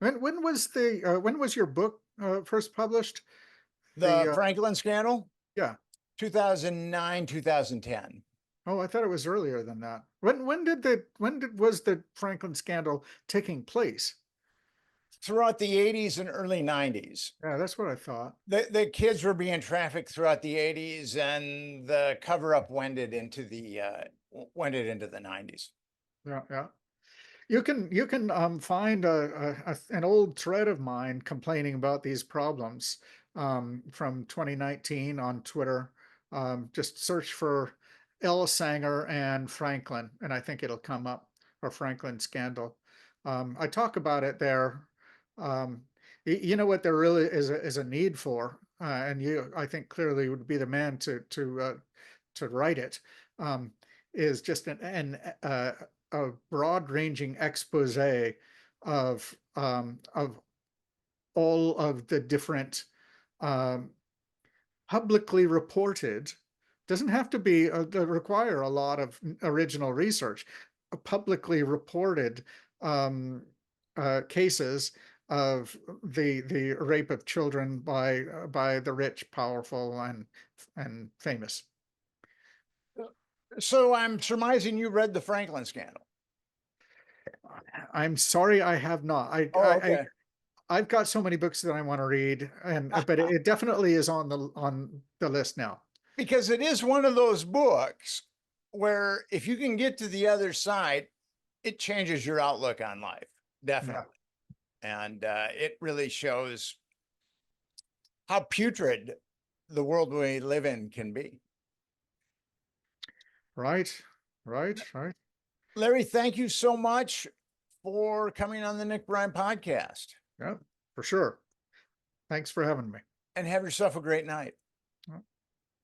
[SPEAKER 2] Yeah. When was your book first published?
[SPEAKER 1] The Franklin scandal?
[SPEAKER 2] Yeah.
[SPEAKER 1] 2009, 2010.
[SPEAKER 2] Oh, I thought it was earlier than that. When was the Franklin scandal taking place?
[SPEAKER 1] Throughout the 80s and early 90s.
[SPEAKER 2] Yeah, that's what I thought.
[SPEAKER 1] The kids were being trafficked throughout the 80s, and the cover-up wended into the 90s.
[SPEAKER 2] Yeah, yeah. You can find an old thread of mine complaining about these problems from 2019 on Twitter. Just search for L. Sanger and Franklin, and I think it'll come up, or Franklin scandal. I talk about it there. You know what there really is a need for, and you, I think, clearly would be the man to write it. Is just a broad-ranging expose of all of the different publicly reported. Doesn't have to be require a lot of original research. Publicly reported cases of the rape of children by the rich, powerful, and famous.
[SPEAKER 1] So I'm surmising you read the Franklin scandal.
[SPEAKER 2] I'm sorry, I have not.
[SPEAKER 1] Okay.
[SPEAKER 2] I've got so many books that I want to read, but it definitely is on the list now.
[SPEAKER 1] Because it is one of those books where if you can get to the other side, it changes your outlook on life. Definitely. Yeah. And it really shows how putrid the world we live in can be.
[SPEAKER 2] Right.
[SPEAKER 1] Larry, thank you so much for coming on the Nick Bryant podcast.
[SPEAKER 2] Yeah, for sure. Thanks for having me.
[SPEAKER 1] And have yourself a great night.